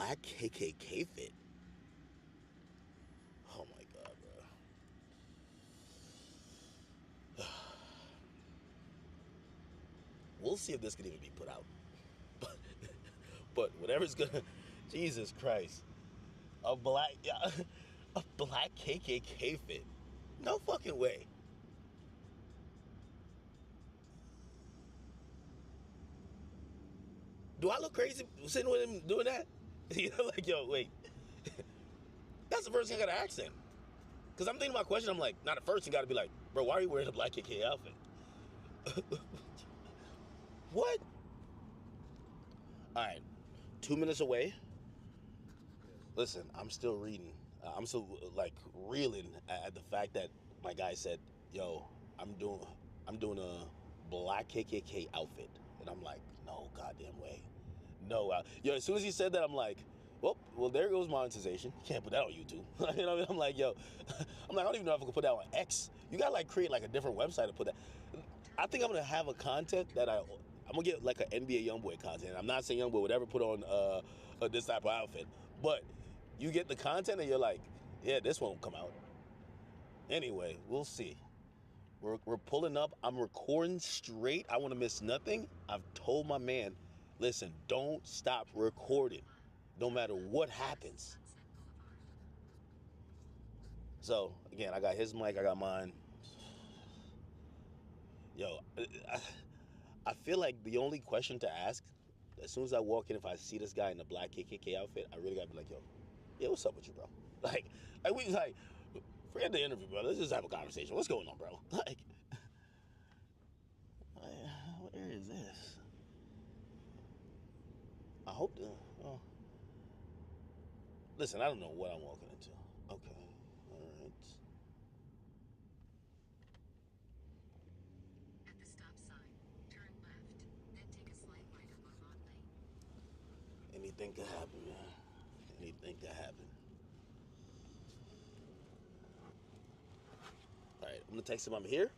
black KKK fit. Oh my god, bro. We'll see if this can even be put out. But whatever's gonna, Jesus Christ, a black KKK fit. No fucking way. Do I look crazy sitting with him doing that? You know, like, yo, wait. That's the first thing I gotta ask him. Because I'm thinking my question, I'm like, not the first thing gotta be like, bro, why are you wearing a black KK outfit? What? Alright, 2 minutes away. Listen, I'm still reading. I'm still, like, reeling at the fact that my guy said, yo, I'm doing a black KKK outfit. And I'm like, no goddamn way. No. Yo, as soon as he said that, I'm like, well, there goes monetization. You can't put that on YouTube. You know what I mean? I'm like, yo, I don't even know if I can put that on X. You gotta like create like a different website to put that. I think I'm gonna have a content that I'm gonna get like an NBA YoungBoy content. I'm not saying YoungBoy would ever put on this type of outfit, but you get the content and you're like, yeah, this won't come out. Anyway, we'll see. We're pulling up. I'm recording straight. I want to miss nothing. I've told my man, listen, don't stop recording, no matter what happens. So again, I got his mic. I got mine. Yo, I feel like the only question to ask, as soon as I walk in, if I see this guy in the black KKK outfit, I really gotta be like, yo, yeah, what's up with you, bro? Like, forget the interview, bro. Let's just have a conversation. What's going on, bro? Like, where is this? I hope the. Oh. Listen, I don't know what I'm walking into. Okay, all right. At the stop sign, turn left, then take a slight right on Marmont Lane. Anything could happen, man. Anything could happen. All right, I'm gonna text him I'm here.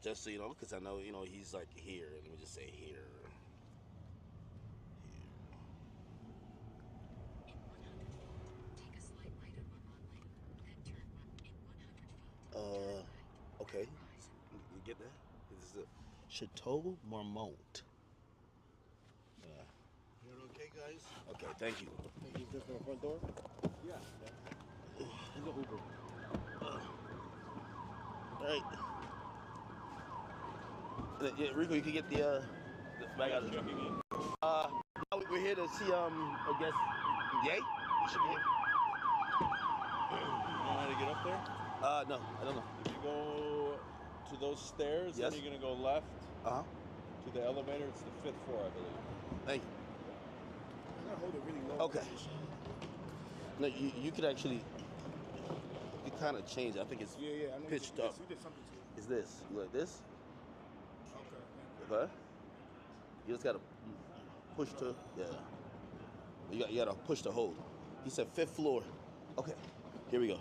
Just so you know, because I know, he's like here. Let me just say here. In 100 feet, take a slight right on Marmont Lane, then turn left in 100 feet. Uh, Turn right. okay. You get that? This is a Chateau Marmont. You're okay, guys? Okay, thank you. Thank you. Just for the front door? Yeah. He's an Uber. All right. Yeah, Rico, you can get the bag out of the truck. Now we're here to see, I guess, Yay? You should be here. You know how to get up there? No, I don't know. If you go to those stairs, Yes. then you're gonna go left Uh-huh. to the elevator. It's the 5th floor, I believe. Thank you. I'm gonna hold it really low. Okay. No, you could actually, you kind of change it. I think it's Yeah. I know pitched you up. did something to it. Is this? You like this? Okay. Okay. You just gotta push to, yeah. You gotta push to hold. He said 5th floor. Okay, here we go.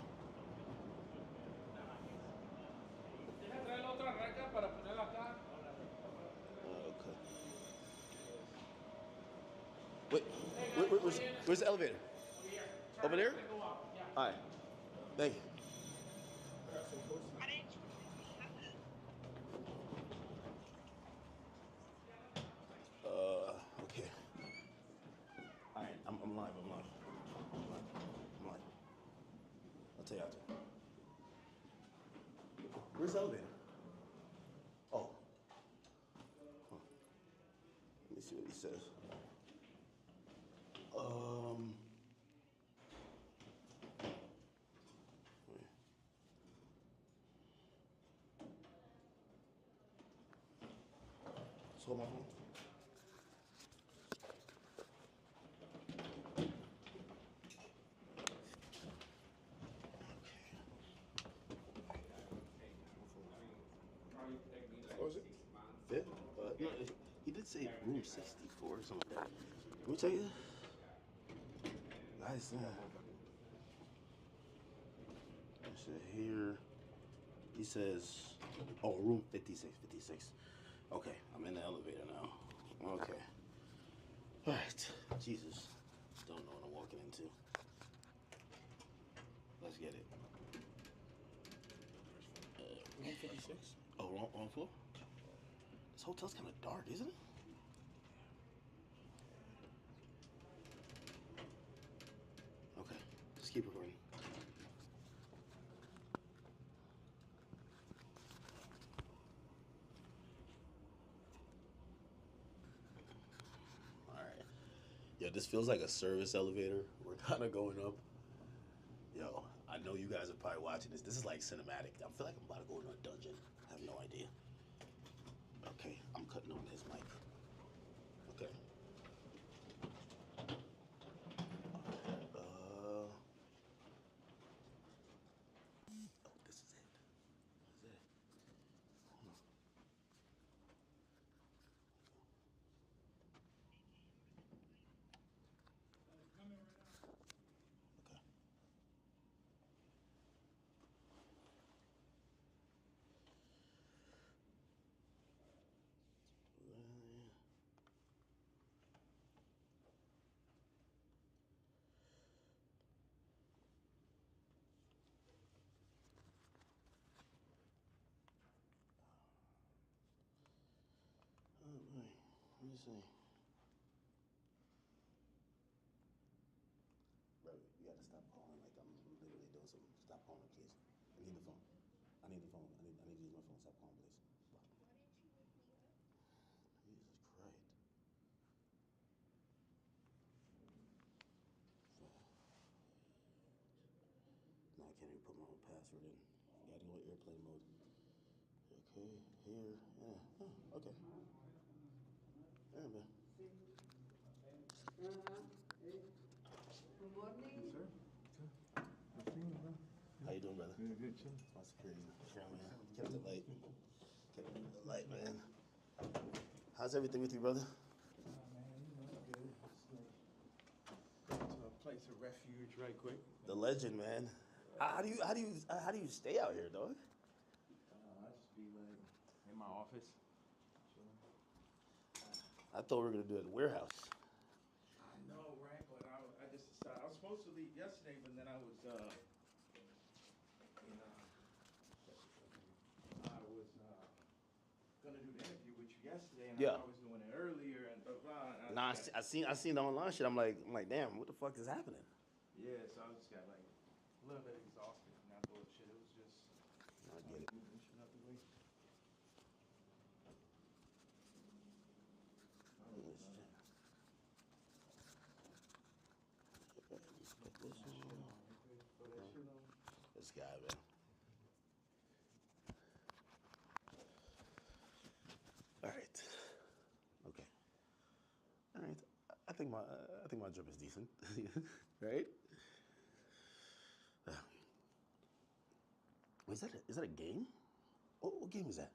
Okay. Wait, where's the elevator? Over there? All right. Thank you. Okay. All right, I'm live. I'm live. I'll tell you after. Where's the elevator? Oh. Huh. Let me see what he says. Just hold my phone. What was it? 5th? No, he did say room 64 or something like that. Let me tell you. Nice. I said here. He says, oh, room 56. Okay, I'm in the elevator now. Okay. All right. Jesus. 56. Oh, wrong floor? This hotel's kind of dark, isn't it? Okay, just keep recording. All right. Yo, this feels like a service elevator. We're kind of going up. Yo, I know you guys are probably watching this. This is like cinematic. I feel like I'm about to go into a dungeon. I have no idea. Okay, I'm cutting on his mic. Okay. Oh, this is it. This is it. Hold on. Okay. Oh boy, what do you say? Bro, you gotta stop calling like I'm literally doing something. Stop calling, please. I need the phone. I need the phone. I need to use my phone. Stop calling, please. Stop. Jesus Christ. Now I can't even put my own password in. You gotta go airplane mode. Okay, here. Yeah. Oh, okay. Yeah, man. Good morning. Sir? How you doing, brother? Good, chill. My security. Yeah, man. Kept it light. Kept it light, man. How's everything with you, brother? Good. To a place of refuge right quick. The legend, man. How do you stay out here, dog? I just be like in my office. Chilling. I thought we were gonna do it at the warehouse. I know, right? But I just decided I was supposed to leave yesterday, but then I was gonna do the interview with you yesterday, and Yeah. I was doing it earlier, and blah blah. And Nah, just I seen the online shit. I'm like, damn, what the fuck is happening? yeah, so I just got like a little bit exhausted from that bullshit. It was just I get it. moving shit out the way. This guy, man. All right. Okay. All right. I think my drip is decent, right? Is that a game? What game is that?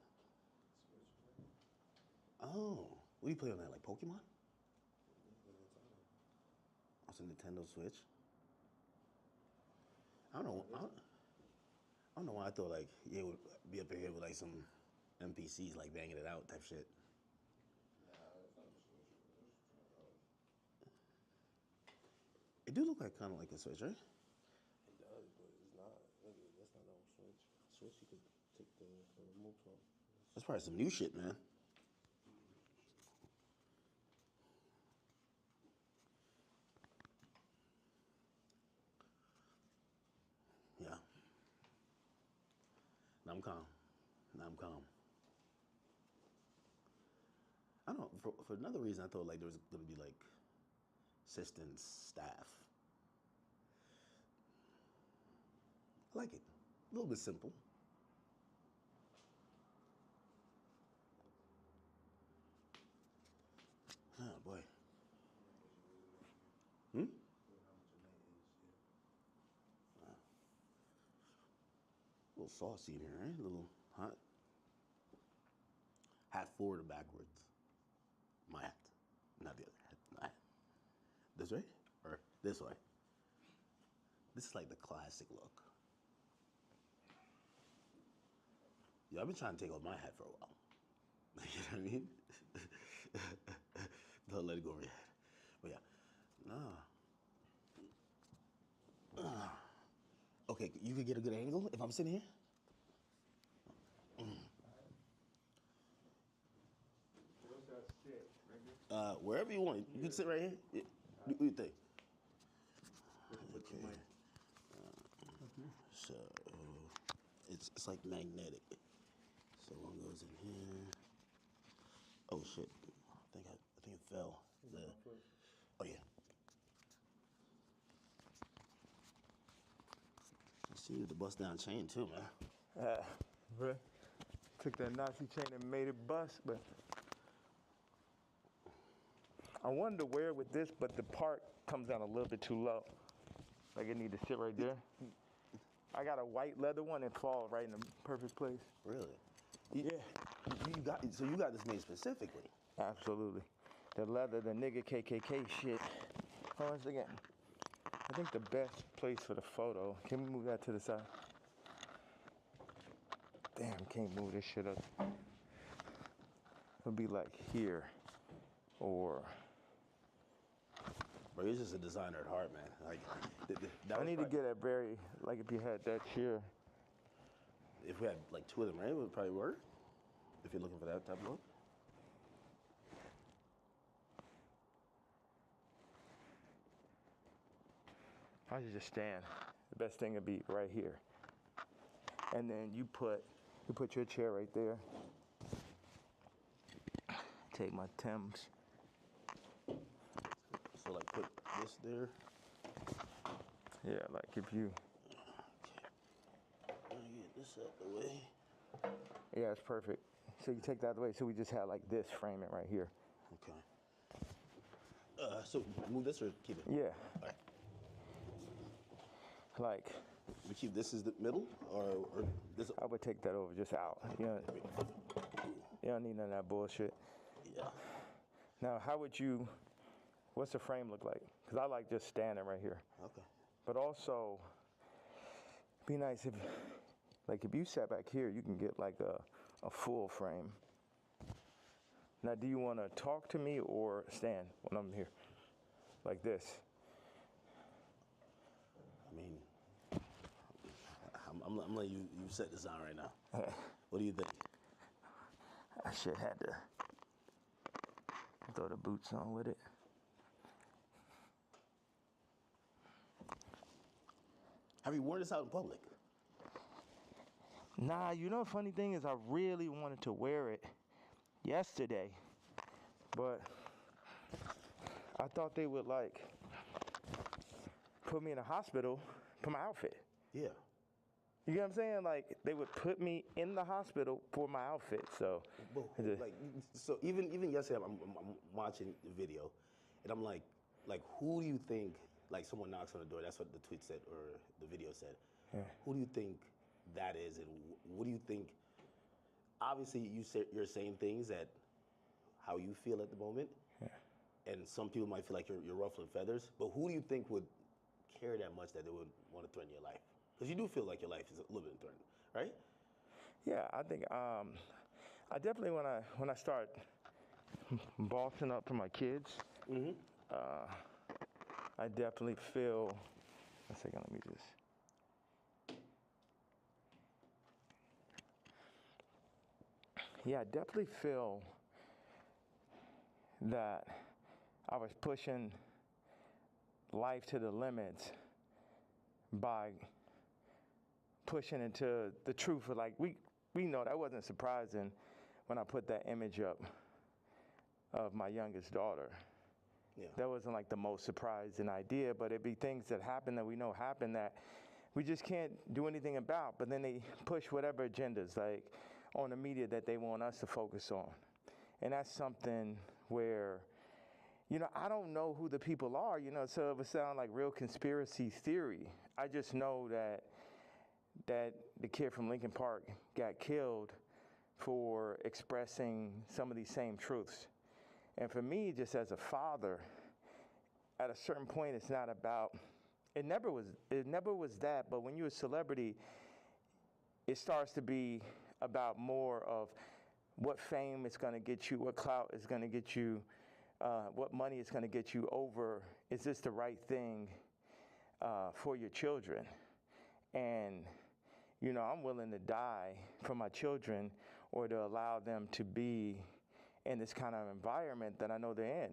Oh, what do you play on that? Like Pokemon? It's a Nintendo Switch. I don't know. I don't know why I thought like it would be up in here with like some NPCs like banging it out type shit. It do look like kind of like a Switch, right? It does, but it's not. That's not no Switch. Switch, you could take the remote from. That's probably some new shit, man. Yeah. Now I'm calm. Now I'm calm. I don't know. For another reason, I thought like there was gonna be like assistants, staff. I like it. A little bit simple. Oh boy. Hmm? A little saucy in here, right? A little hot. Hat forward or backwards? My hat, not the other hat. My hat. This way or this way? This is like the classic look. Yeah, I've been trying to take off my hat for a while. You know what I mean? Don't let it go over your head. But yeah, nah. Okay, you could get a good angle if I'm sitting here. Wherever you want. You can sit right here. Yeah. What do you think? Okay. So it's like magnetic. So one goes in here. Oh shit! I think it fell. Oh yeah. I see you with the bust down chain too, man. Bruh. Took that Nazi chain and made it bust, but I wanted to wear it with this, but the part comes down a little bit too low. Like it need to sit right there. I got a white leather one and fall right in the perfect place. Really? Yeah, You got this made specifically. absolutely. The leather, the nigga KKK shit. Hold on a second. I think the best place for the photo, can we move that to the side? Damn, can't move this shit up. It'll be like here, or Bro, you're just a designer at heart, man. Like, that I was need to probably- get a very, like if you had that chair. If we had like two of them, right, it would probably work. If you're looking for that type of look. I should just stand. The best thing would be right here. And then you put your chair right there. Take my Timbs. So like put this there. Yeah, like if you, Let me get this out the way. yeah, it's perfect. So you take that out of the way. So we just had like this framing right here. Okay. So move this or keep it? Yeah, All right. like We keep this as the middle, or this? I would take that over just out. You don't need none of that bullshit. Yeah. Now, what's the frame look like? Because I like just standing right here. Okay. But also, be nice if you sat back here, you can get like a full frame. Now, do you want to talk to me or stand when I'm here? Like this. I mean, I'm letting you set this down right now. What do you think? I should have to throw the boots on with it. Have you worn this out in public? Nah, you know the funny thing is I really wanted to wear it yesterday, but I thought they would like put me in a hospital for my outfit. Yeah. You get what I'm saying? Like they would put me in the hospital for my outfit. So But so even yesterday, I'm watching the video, and I'm like, who do you think? Like someone knocks on the door. That's what the tweet said or the video said. Yeah. Who do you think that is, and what do you think? Obviously, you're saying things that how you feel at the moment, and some people might feel like you're ruffling feathers. But who do you think would care that much that they would want to threaten your life? Because you do feel like your life is a little bit threatened, right? yeah, I think I definitely when I start bossing up for my kids, I definitely feel. One second, let me just. Yeah, I definitely feel that I was pushing life to the limits by pushing into the truth of like we know that wasn't surprising when I put that image up of my youngest daughter. Yeah. That wasn't like the most surprising idea, but it'd be things that happen that we know happen that we just can't do anything about. But then they push whatever agendas like on the media that they want us to focus on. And that's something where, I don't know who the people are, so it would sound like real conspiracy theory. I just know that the kid from Lincoln Park got killed for expressing some of these same truths. And for me, just as a father, at a certain point, it's not about, it never was that, but when you're a celebrity, it starts to be about more of what fame is going to get you, what clout is going to get you, what money is going to get you over, is this the right thing for your children? And, I'm willing to die for my children or to allow them to be in this kind of environment that I know they're in.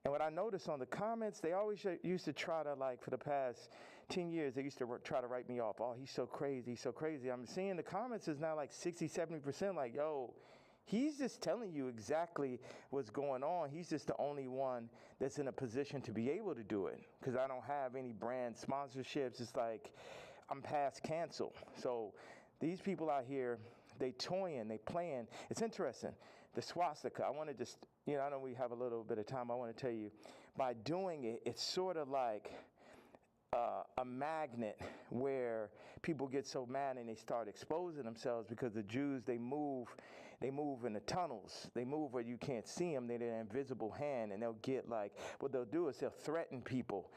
And what I noticed on the comments, they always used to try to, like, for the past 10 years, they used to try to write me off. Oh, he's so crazy, he's so crazy. I'm seeing the comments is now like 60, 70% like, yo, he's just telling you exactly what's going on. He's just the only one that's in a position to be able to do it, because I don't have any brand sponsorships. It's like I'm past cancel. So these people out here, they toying, they playing. It's interesting. The swastika, I want to just, I know we have a little bit of time. I want to tell you, by doing it, it's sort of like a magnet where people get so mad and they start exposing themselves, because the Jews, they move in the tunnels. They move where you can't see them. They're an invisible hand, and they'll get like, what they'll do is they'll threaten people.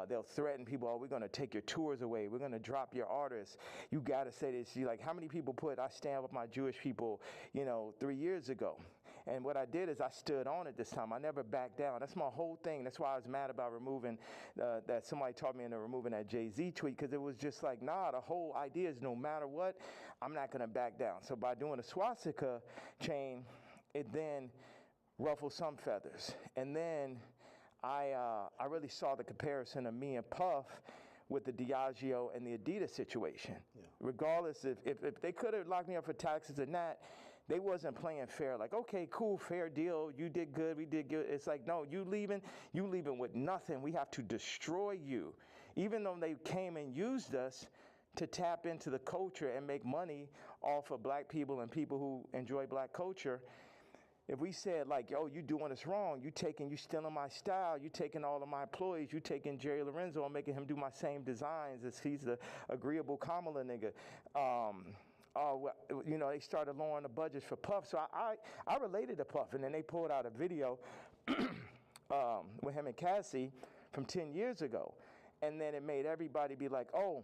They'll threaten people, oh, we're going to take your tours away. We're going to drop your artists. You got to say this. You're like, how many people I stand with my Jewish people, 3 years ago? And what I did is I stood on it this time. I never backed down. That's my whole thing. That's why I was mad about removing, that somebody taught me into removing that Jay-Z tweet, because it was just like, nah, the whole idea is no matter what, I'm not going to back down. So by doing a swastika chain, it then ruffled some feathers. And then I really saw the comparison of me and Puff with the Diageo and the Adidas situation. Yeah. Regardless, if they could have locked me up for taxes and that, they wasn't playing fair. Like, okay, cool, fair deal. You did good, we did good. It's like, no, you leaving with nothing. We have to destroy you. Even though they came and used us to tap into the culture and make money off of black people and people who enjoy black culture. If we said like, yo, you doing us wrong, you stealing my style, you taking all of my employees, you taking Jerry Lorenzo and making him do my same designs as he's the agreeable Kamala nigga. They started lowering the budgets for Puff. So I related to Puff, and then they pulled out a video with him and Cassie from 10 years ago. And then it made everybody be like, oh,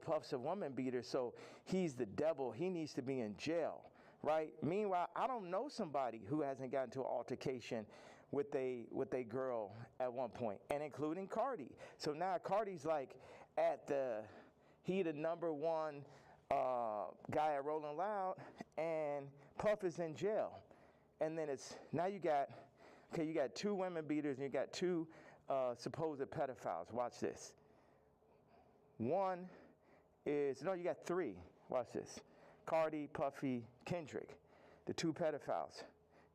Puff's a woman beater, so he's the devil. He needs to be in jail, right? Meanwhile, I don't know somebody who hasn't gotten into an altercation with a girl at one point, and including Cardi. So now Cardi's like he the number one guy at Rolling Loud, and Puff is in jail. And then you got two women beaters and you got two supposed pedophiles. Watch this. You got three. Watch this. Cardi, Puffy, Kendrick, the two pedophiles.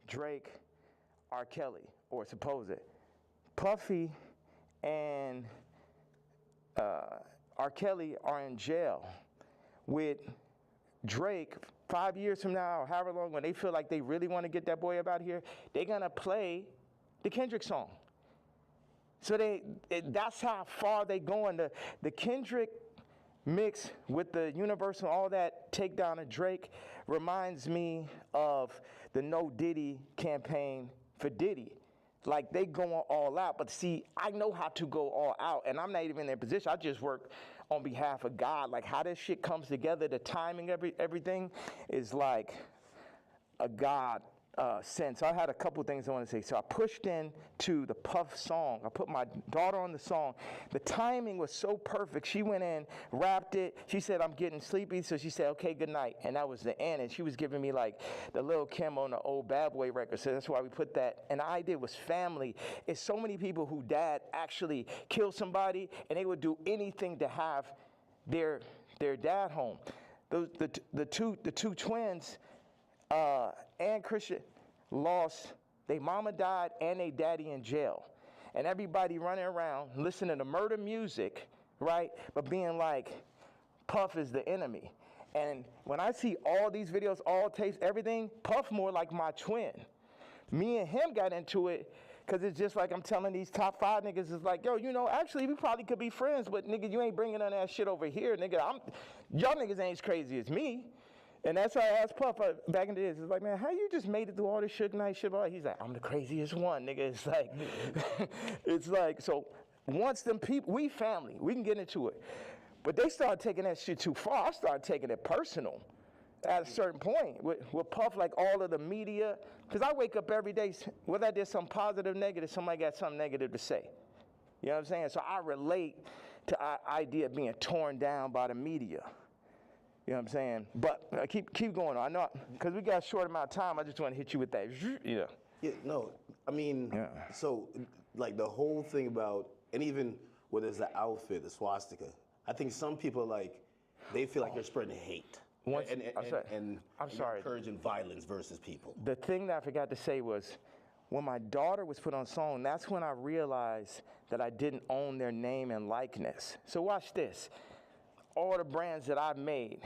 Drake, R. Kelly, or supposed. Puffy and R. Kelly are in jail with Drake 5 years from now, or however long, when they feel like they really want to get that boy up out here, they're going to play the Kendrick song. So that's how far they going. The Kendrick mix with the Universal, all that takedown of Drake reminds me of the No Diddy campaign for Diddy. Like, they going all out. But see, I know how to go all out, and I'm not even in their position. I just work on behalf of God. Like, how this shit comes together, the timing, everything is like a God sense. I had a couple things I want to say. So I pushed into the Puff song. I put my daughter on the song. The timing was so perfect. She went in, rapped it. She said, I'm getting sleepy. So she said, okay, good night. And that was the end. And she was giving me like the Lil' Kim on the old Bad Boy record. So that's why we put that. And the idea was family. It's so many people who dad actually killed somebody, and they would do anything to have their dad home. The two twins, and Christian, lost, their mama died and their daddy in jail. And everybody running around listening to murder music, right? But being like, Puff is the enemy. And when I see all these videos, all tapes, everything, Puff more like my twin. Me and him got into it because it's just like I'm telling these top 5 niggas, it's like, yo, actually we probably could be friends, but nigga, you ain't bringing none of that shit over here, nigga. Y'all niggas ain't as crazy as me. And that's why I asked Puff back in the days. It's like, man, how you just made it through all this Suge Knight shit? He's like, I'm the craziest one, nigga. It's like, so once them people, we family, we can get into it. But they started taking that shit too far. I started taking it personal at a certain point with Puff, like all of the media. Because I wake up every day, whether I did something positive, negative, somebody got something negative to say. You know what I'm saying? So I relate to the idea of being torn down by the media. You know what I'm saying? But keep going on. I know, because we got a short amount of time, I just want to hit you with that. Yeah, no, I mean, so like the whole thing about, and even whether it's the outfit, the swastika, I think some people like, they feel like they're spreading hate. And encouraging violence versus people. The thing that I forgot to say was, when my daughter was put on song, that's when I realized that I didn't own their name and likeness. So watch this. All the brands that I've made,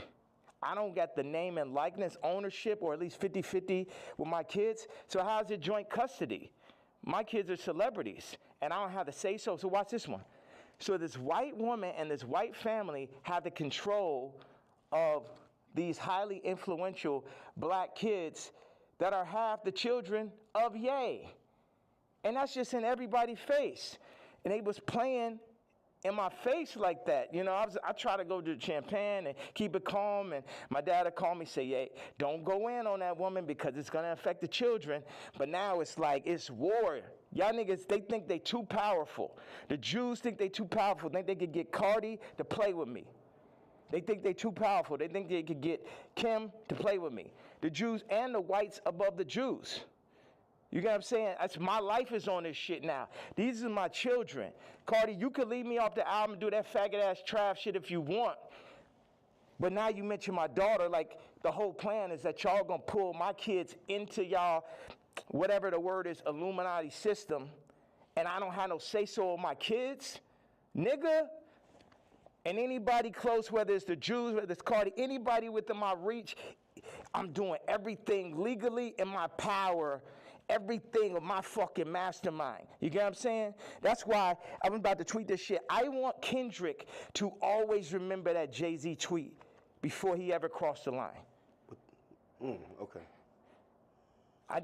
I don't got the name and likeness ownership, or at least 50-50 with my kids. So how's it joint custody? My kids are celebrities, and I don't have to say so. So watch this one. So this white woman and this white family have the control of these highly influential black kids that are half the children of Ye. And that's just in everybody's face. And they was playing in my face like that. You know, I try to go to Champagne and keep it calm, and my dad would call me, say, hey, don't go in on that woman because it's gonna affect the children. But now it's like, it's war. Y'all niggas, they think they too powerful. The Jews think they too powerful, think they could get Cardi to play with me. They think they too powerful. They think they could get Kim to play with me. The Jews and the whites above the Jews. You get what I'm saying? My life is on this shit now. These are my children. Cardi, you could leave me off the album and do that faggot-ass trap shit if you want. But now you mention my daughter, like the whole plan is that y'all gonna pull my kids into y'all, whatever the word is, Illuminati system, and I don't have no say-so of my kids? Nigga? And anybody close, whether it's the Jews, whether it's Cardi, anybody within my reach, I'm doing everything legally in my power, everything of my fucking mastermind. You get what I'm saying? That's why I'm about to tweet this shit. I want Kendrick to always remember that Jay-Z tweet before he ever crossed the line. Okay.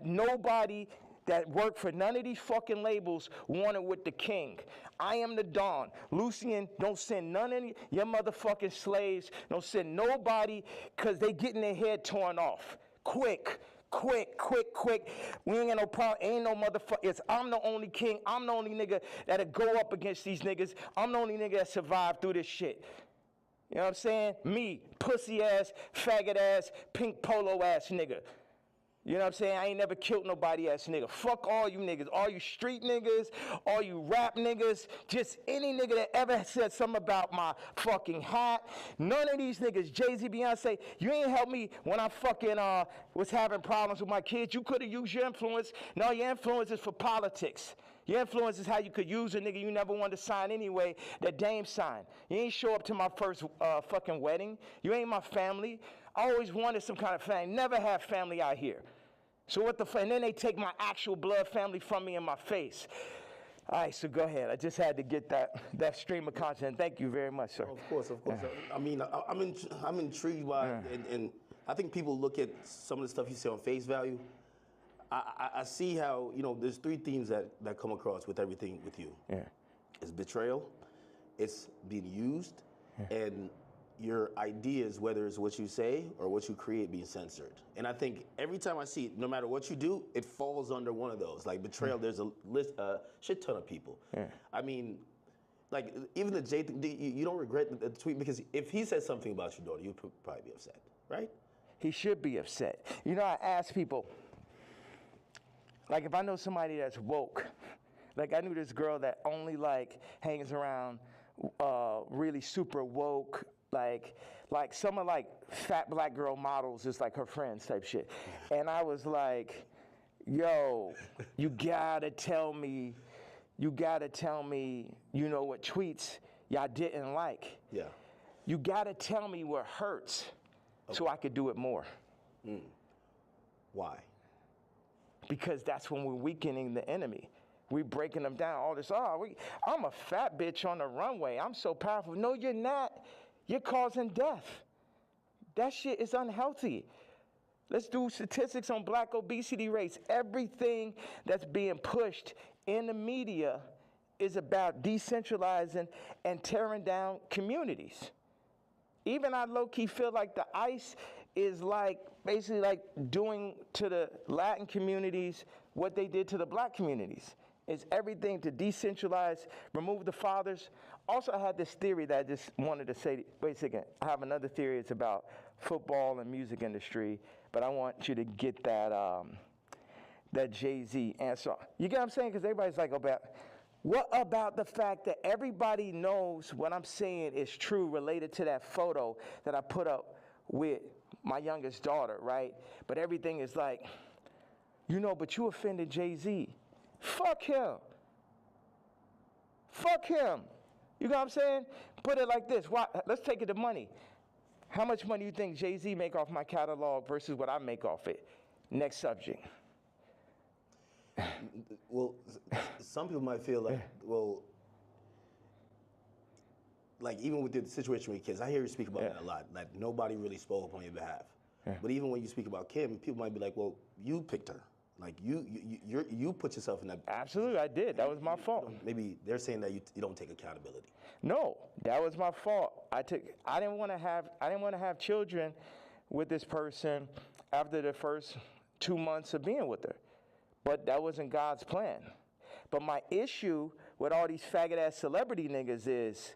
Nobody that worked for none of these fucking labels wanted with the king. I am the Don. Lucian, don't send none of your motherfucking slaves. Don't send nobody, because they getting their head torn off. Quick. We ain't got no problem. Ain't no motherfucker. I'm the only king. I'm the only nigga that'll go up against these niggas. I'm the only nigga that survived through this shit. You know what I'm saying? Me, pussy ass, faggot ass, pink polo ass nigga. You know what I'm saying? I ain't never killed nobody ass nigga. Fuck all you niggas. All you street niggas, all you rap niggas, just any nigga that ever said something about my fucking hat. None of these niggas, Jay-Z, Beyonce, you ain't helped me when I fucking was having problems with my kids. You could have used your influence. No, your influence is for politics. Your influence is how you could use a nigga you never wanted to sign anyway, that Dame signed. You ain't show up to my first fucking wedding. You ain't my family. I always wanted some kind of family. Never had family out here. So what the fuck? And then they take my actual blood family from me in my face. All right, so go ahead. I just had to get that stream of content. Thank you very much, sir. Of course. I mean, I'm intrigued by, and I think people look at some of the stuff you say on face value. I see how, you know, there's three themes that come across with everything with you. Yeah. It's betrayal, it's being used, and your ideas, whether it's what you say or what you create, being censored. And I think every time I see it, no matter what you do, it falls under one of those. Like betrayal, there's a shit ton of people. Yeah. I mean, like even the Jay thing, you don't regret the tweet, because if he said something about your daughter, you'd probably be upset, right? He should be upset. You know, I ask people, like if I know somebody that's woke, like I knew this girl that only like hangs around really super woke, like some of like fat black girl models is like her friends type shit. And I was like, yo, you gotta tell me, you know what tweets y'all didn't like. Yeah. You gotta tell me what hurts so I could do it more. Why? Because that's when we're weakening the enemy. We breaking them down. All this, I'm a fat bitch on the runway. I'm so powerful. No, you're not. You're causing death. That shit is unhealthy. Let's do statistics on black obesity rates. Everything that's being pushed in the media is about decentralizing and tearing down communities. Even I low-key feel like the ICE is like basically like doing to the Latin communities what they did to the black communities. It's everything to decentralize, remove the fathers. Also, I had this theory that I just wanted to say, wait a second, I have another theory. It's about football and music industry, but I want you to get that that Jay-Z answer. You get what I'm saying? Because everybody's like, what about the fact that everybody knows what I'm saying is true related to that photo that I put up with my youngest daughter, right? But everything is like, but you offended Jay-Z. Fuck him. Fuck him. You know what I'm saying? Put it like this. Why? Let's take it to money. How much money do you think Jay-Z make off my catalog versus what I make off it? Next subject. Well, some people might feel like, like even with the situation with kids, I hear you speak about that a lot. Like nobody really spoke up on your behalf. Yeah. But even when you speak about Kim, people might be like, well, you picked her. Like you put yourself in that. Absolutely, I did. That was my fault. Maybe they're saying that you don't take accountability. No, that was my fault. I didn't want to have children with this person after the first 2 months of being with her. But that wasn't God's plan. But my issue with all these faggot-ass celebrity niggas is,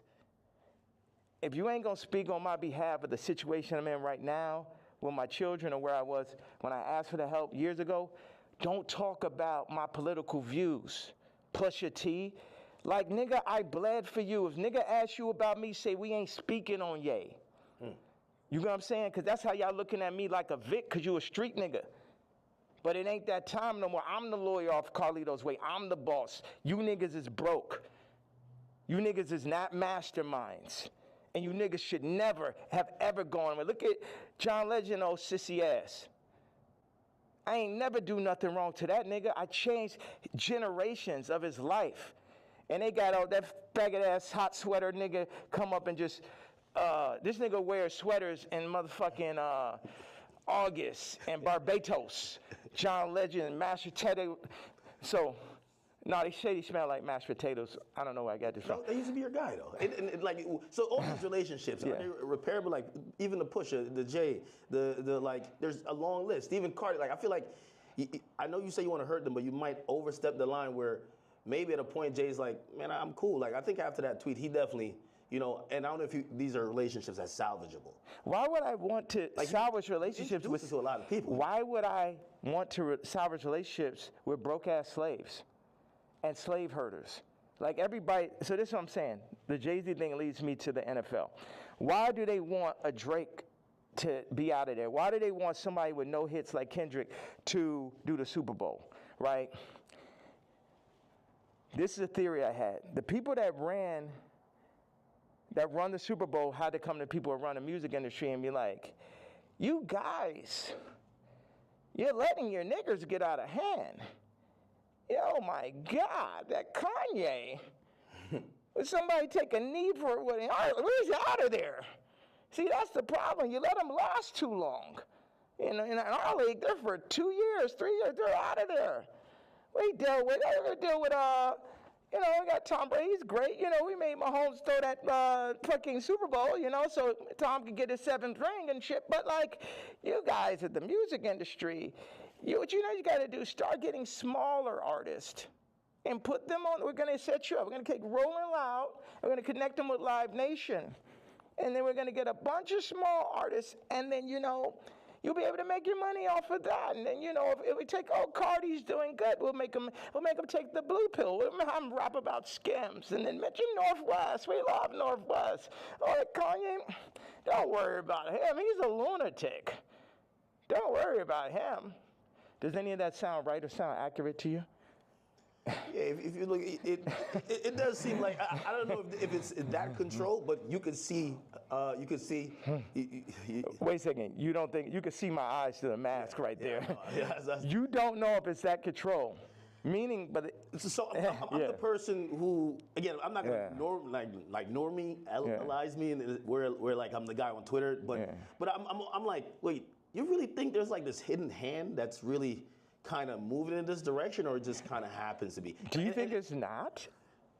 if you ain't gonna speak on my behalf of the situation I'm in right now with my children or where I was when I asked for the help years ago, don't talk about my political views. Pusha T. Like, nigga, I bled for you. If nigga asks you about me, say we ain't speaking on Ye. You know what I'm saying? Because that's how y'all looking at me like a Vic, because you a street nigga. But it ain't that time no more. I'm the lawyer off Carlito's Way. I'm the boss. You niggas is broke. You niggas is not masterminds. And you niggas should never have ever gone. Look at John Legend, old sissy ass. I ain't never do nothing wrong to that nigga. I changed generations of his life. And they got all that faggot ass hot sweater nigga come up and just, this nigga wears sweaters in motherfucking August and Barbados. John Legend and mashed potato. So, no, they say he smell like mashed potatoes. I don't know where I got this from. No, they used to be your guy though. Like, so all these relationships, are they repairable? Like even the Pusha, the Jay, the like. There's a long list. Even Cardi. Like I feel like, I know you say you want to hurt them, but you might overstep the line where maybe at a point Jay's like, man, I'm cool. Like I think after that tweet, he definitely. And I don't know if these are relationships that's salvageable. Why would I want to salvage relationships with to a lot of people? Why would I want to salvage relationships with broke-ass slaves and slave herders? Like everybody, so this is what I'm saying. The Jay-Z thing leads me to the NFL. Why do they want a Drake to be out of there? Why do they want somebody with no hits like Kendrick to do the Super Bowl, right? This is a theory I had. The people that run the Super Bowl had to come to people who run the music industry and be like, you guys, you're letting your niggers get out of hand. Oh my God, that Kanye. Would somebody take a knee for it? Where's out of there? See, that's the problem. You let them last too long. In our league, they're for 2 years, 3 years, they're out of there. We deal with we got Tom Brady. He's great. We made Mahomes throw that fucking Super Bowl, so Tom could get his 7th ring and shit. But, like, you guys at the music industry, what you got to do, start getting smaller artists and put them on. We're going to set you up. We're going to take Rolling Loud. We're going to connect them with Live Nation. And then we're going to get a bunch of small artists. And then, you'll be able to make your money off of that. And then, if we take, Cardi's doing good, we'll make them take the blue pill. We'll have them rap about scams. And then mention Northwest. We love Northwest. Kanye, don't worry about him. He's a lunatic. Don't worry about him. Does any of that sound right or sound accurate to you? Yeah, if you look, it does seem like I don't know if it's that control, but you could see. Wait a second. You don't think you can see my eyes through the mask right there? You don't know if it's that control. Meaning, but I'm the person who, again, I'm not gonna normalize me, and where like I'm the guy on Twitter, but I'm like, wait, you really think there's like this hidden hand that's really kind of moving in this direction, or it just kind of happens to be? Do you think it's not?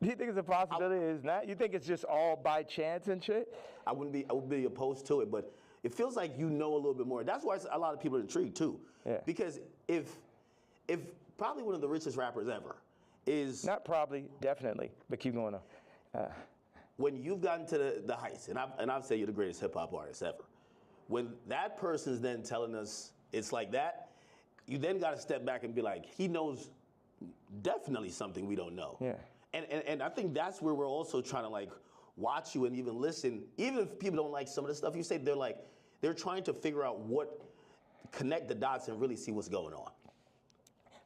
Do you think it's a possibility it's not? You think it's just all by chance and shit? I would be opposed to it, but it feels like a little bit more. That's why a lot of people are intrigued too. Yeah. Because if probably one of the richest rappers ever is not probably, definitely, but keep going on. When you've gotten to the heights, and I've said you're the greatest hip hop artist ever. When that person's then telling us it's like that, you then got to step back and be like, he knows definitely something we don't know. Yeah. And I think that's where we're also trying to like watch you and even listen. Even if people don't like some of the stuff you say, they're trying to figure out connect the dots and really see what's going on.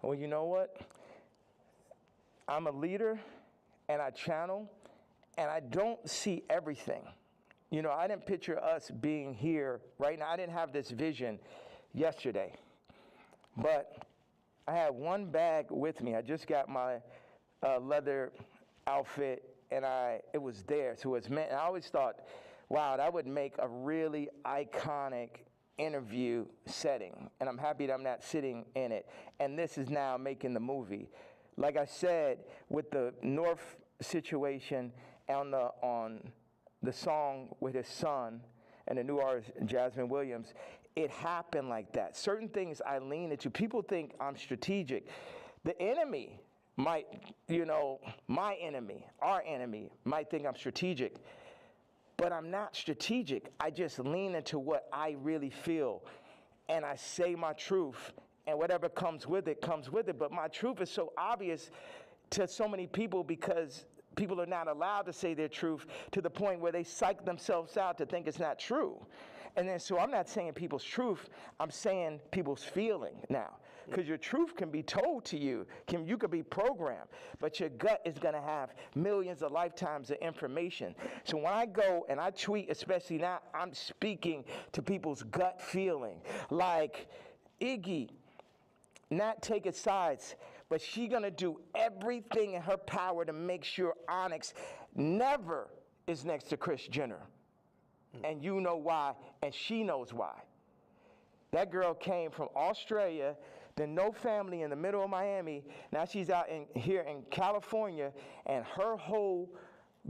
Well, you know what? I'm a leader and I channel and I don't see everything. You know, I didn't picture us being here right now. I didn't have this vision yesterday. But I had one bag with me. I just got my leather outfit and it was there. So it's meant, and I always thought, wow, that would make a really iconic interview setting. And I'm happy that I'm not sitting in it. And this is now making the movie. Like I said, with the North situation on the song with his son and the new artist, Jasmine Williams, it happened like that. Certain things I lean into. People think I'm strategic. The enemy might, you know, my enemy, our enemy, might think I'm strategic. But I'm not strategic. I just lean into what I really feel. And I say my truth. And whatever comes with it, comes with it. But my truth is so obvious to so many people because people are not allowed to say their truth to the point where they psych themselves out to think it's not true. And then so I'm not saying people's truth, I'm saying people's feeling now. Because your truth can be told to you, you could be programmed, but your gut is gonna have millions of lifetimes of information. So when I go and I tweet, especially now, I'm speaking to people's gut feeling. Like, Iggy, not taking sides, but she gonna do everything in her power to make sure Onyx never is next to Kris Jenner. And you know why, and she knows why. That girl came from Australia, then no family in the middle of Miami. Now she's out here in California, and her whole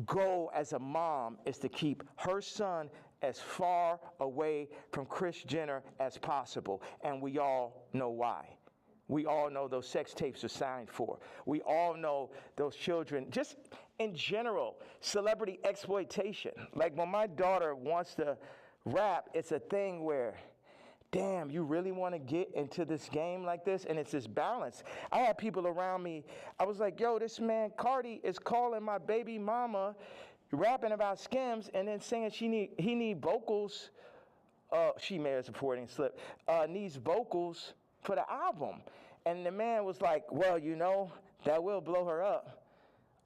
goal as a mom is to keep her son as far away from Kris Jenner as possible. And we all know why. We all know those sex tapes are signed for. We all know those children, just in general, celebrity exploitation. Like when my daughter wants to rap, it's a thing where, damn, you really want to get into this game like this? And it's this balance. I had people around me, I was like, yo, this man Cardi is calling my baby mama, rapping about Skims, and then saying he need vocals. She may have supporting slip, needs vocals for the album. And the man was like, well, you know, that will blow her up.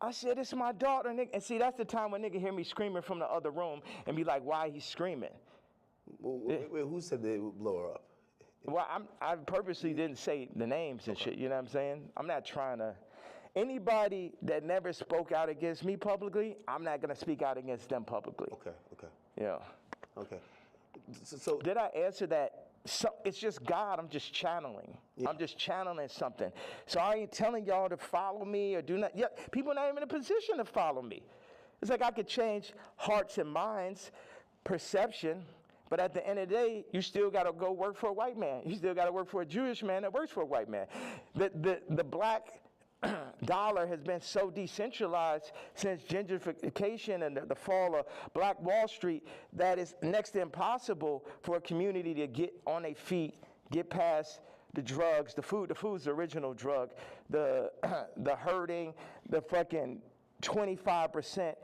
I said, it's my daughter, nigga. And see, that's the time when nigga hear me screaming from the other room and be like, why he screaming? Well, wait, who said they would blow her up? Well, I purposely didn't say the names and shit, you know what I'm saying? I'm not trying to. Anybody that never spoke out against me publicly, I'm not going to speak out against them publicly. Okay. Yeah. Okay. So Did I answer that? So, it's just God, I'm just channeling. Yeah. I'm just channeling something. So I ain't telling y'all to follow me or do not. Yeah, people are not even in a position to follow me. It's like I could change hearts and minds, perception, but at the end of the day, you still got to go work for a white man. You still got to work for a Jewish man that works for a white man. The black dollar has been so decentralized since gentrification and the fall of Black Wall Street that it's next to impossible for a community to get on their feet, get past the drugs, the food. The food's the original drug. The hurting, the fucking 25%,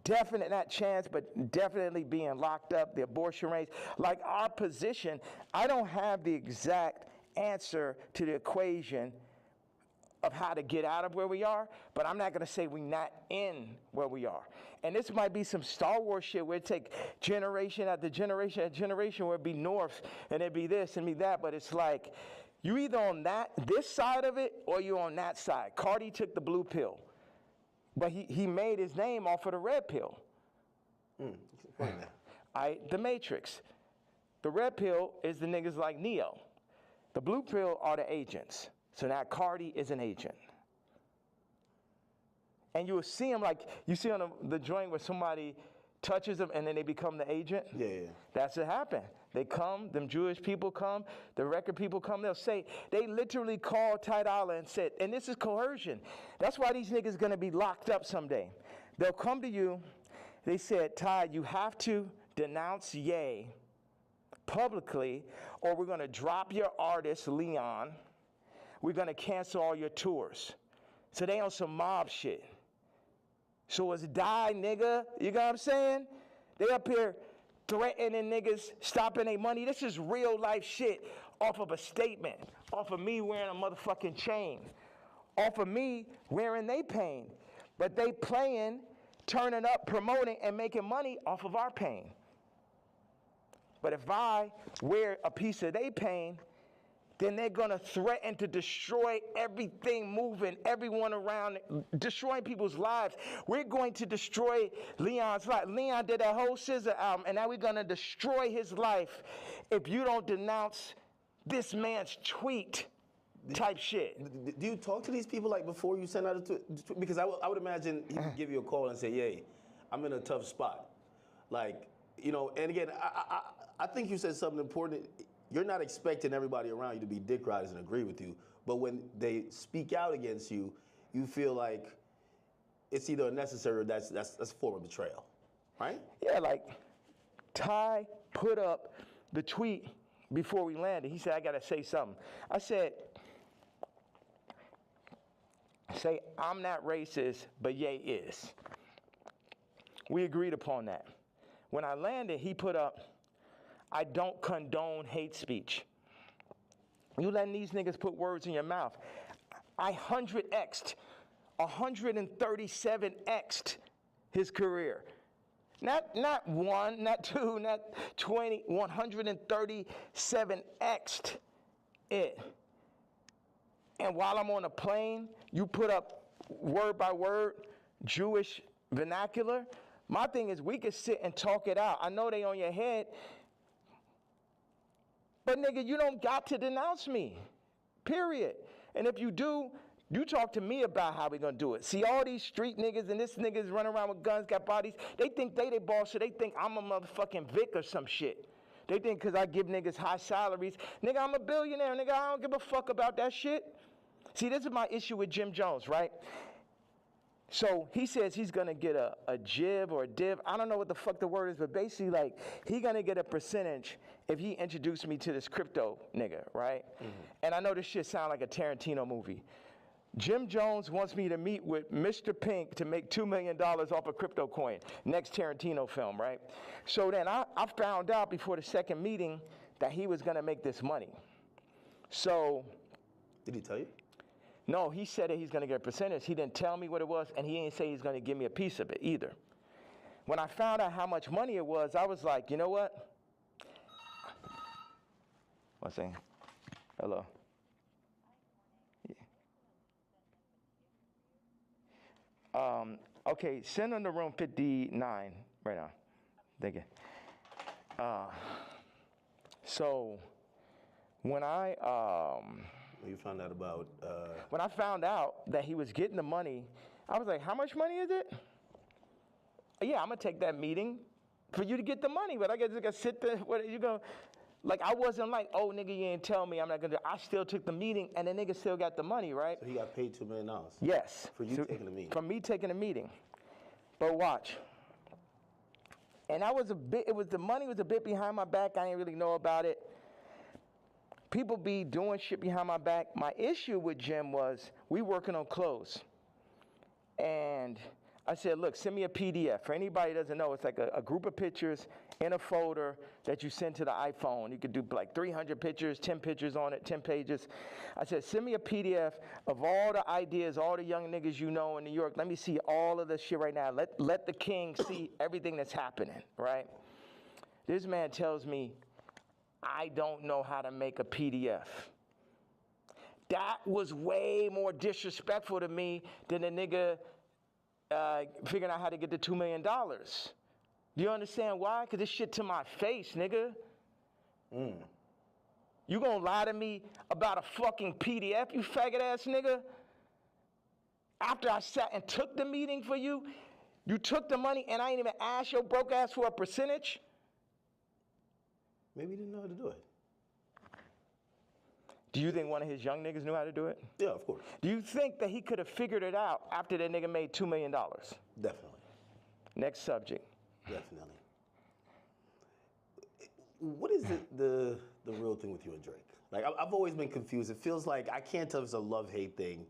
definite, not chance, but definitely being locked up, the abortion rates. Like our position, I don't have the exact answer to the equation of how to get out of where we are, but I'm not gonna say we're not in where we are. And this might be some Star Wars shit where it take generation after generation after generation where it'd be North and it'd be this and be that, but it's like, you either on this side of it or you on that side. Cardi took the blue pill, but he made his name off of the red pill. The Matrix. The red pill is the niggas like Neo. The blue pill are the agents. So now Cardi is an agent. And you will see him like, you see on the joint where somebody touches them and then they become the agent? Yeah. That's what happened. They come, them Jewish people come, the record people come, they'll say, they literally called Ty Dolla and said, and this is coercion. That's why these niggas gonna be locked up someday. They'll come to you, they said, Ty, you have to denounce Ye publicly, or we're going to drop your artist, Leon. We're going to cancel all your tours. So they on some mob shit. So it's die, nigga. You know what I'm saying? They up here threatening niggas, stopping their money. This is real life shit off of a statement, off of me wearing a motherfucking chain, off of me wearing they pain. But they playing, turning up, promoting, and making money off of our pain. But if I wear a piece of their pain, then they're gonna threaten to destroy everything moving, everyone around, destroying people's lives. We're going to destroy Leon's life. Leon did that whole SZA album, and now we're gonna destroy his life if you don't denounce this man's tweet type shit. Do you talk to these people like before you send out a tweet? Because I would imagine he would give you a call and say, "Yay, I'm in a tough spot." Like, you know, and again, I think you said something important. You're not expecting everybody around you to be dick riders and agree with you, but when they speak out against you, you feel like it's either unnecessary or that's a form of betrayal, right? Yeah, like Ty put up the tweet before we landed. He said, "I gotta say something." I said, "Say I'm not racist, but Ye is." We agreed upon that. When I landed, he put up, "I don't condone hate speech." You letting these niggas put words in your mouth. I 100x'd, 137x'd his career. Not one, not two, not 20, 137x'd it. And while I'm on a plane, you put up word by word Jewish vernacular. My thing is we could sit and talk it out. I know they on your head, but nigga, you don't got to denounce me, period. And if you do, you talk to me about how we gonna do it. See, all these street niggas and this niggas running around with guns, got bodies, they think they boss, so they think I'm a motherfucking Vic or some shit. They think because I give niggas high salaries, nigga, I'm a billionaire, nigga, I don't give a fuck about that shit. See, this is my issue with Jim Jones, right? So he says he's gonna get a jib or a div. I don't know what the fuck the word is, but basically like he gonna get a percentage if he introduced me to this crypto nigga, right? And I know this shit sound like a Tarantino movie. Jim Jones wants me to meet with Mr. Pink to make $2 million off a crypto coin. Next Tarantino film, right? So then I found out before the second meeting that he was gonna make this money. So. Did he tell you? No, he said that he's going to get a percentage. He didn't tell me what it was, and he didn't say he's going to give me a piece of it either. When I found out how much money it was, I was like, you know what? One second. Hello. Yeah. Okay, send them to room 59 right now. Thank you. So when You found out about. When I found out that he was getting the money, I was like, how much money is it? Yeah, I'm gonna take that meeting for you to get the money, but I guess I gotta sit there. What you go? Like I wasn't like, oh nigga, you ain't tell me I'm not gonna do it. I still took the meeting and the nigga still got the money, right? So he got paid $2 million. Yes. For you taking the meeting. For me taking the meeting. But watch. And I was the money was a bit behind my back. I didn't really know about it. People be doing shit behind my back. My issue with Jim was we working on clothes. And I said, look, send me a PDF. For anybody who doesn't know, it's like a group of pictures in a folder that you send to the iPhone. You could do like 300 pictures, 10 pictures on it, 10 pages. I said, send me a PDF of all the ideas, all the young niggas you know in New York. Let me see all of this shit right now. Let the king see everything that's happening, right? This man tells me, I don't know how to make a PDF. That was way more disrespectful to me than a nigga figuring out how to get the $2 million. Do you understand why? Because this shit to my face, nigga. You gonna lie to me about a fucking PDF, you faggot ass nigga? After I sat and took the meeting for you, you took the money and I ain't even asked your broke ass for a percentage? Maybe he didn't know how to do it. Do you think one of his young niggas knew how to do it? Yeah, of course. Do you think that he could have figured it out after that nigga made $2 million? Definitely. Next subject. Definitely. What is the real thing with you and Drake? Like I've always been confused. It feels like I can't tell if it's a love-hate thing.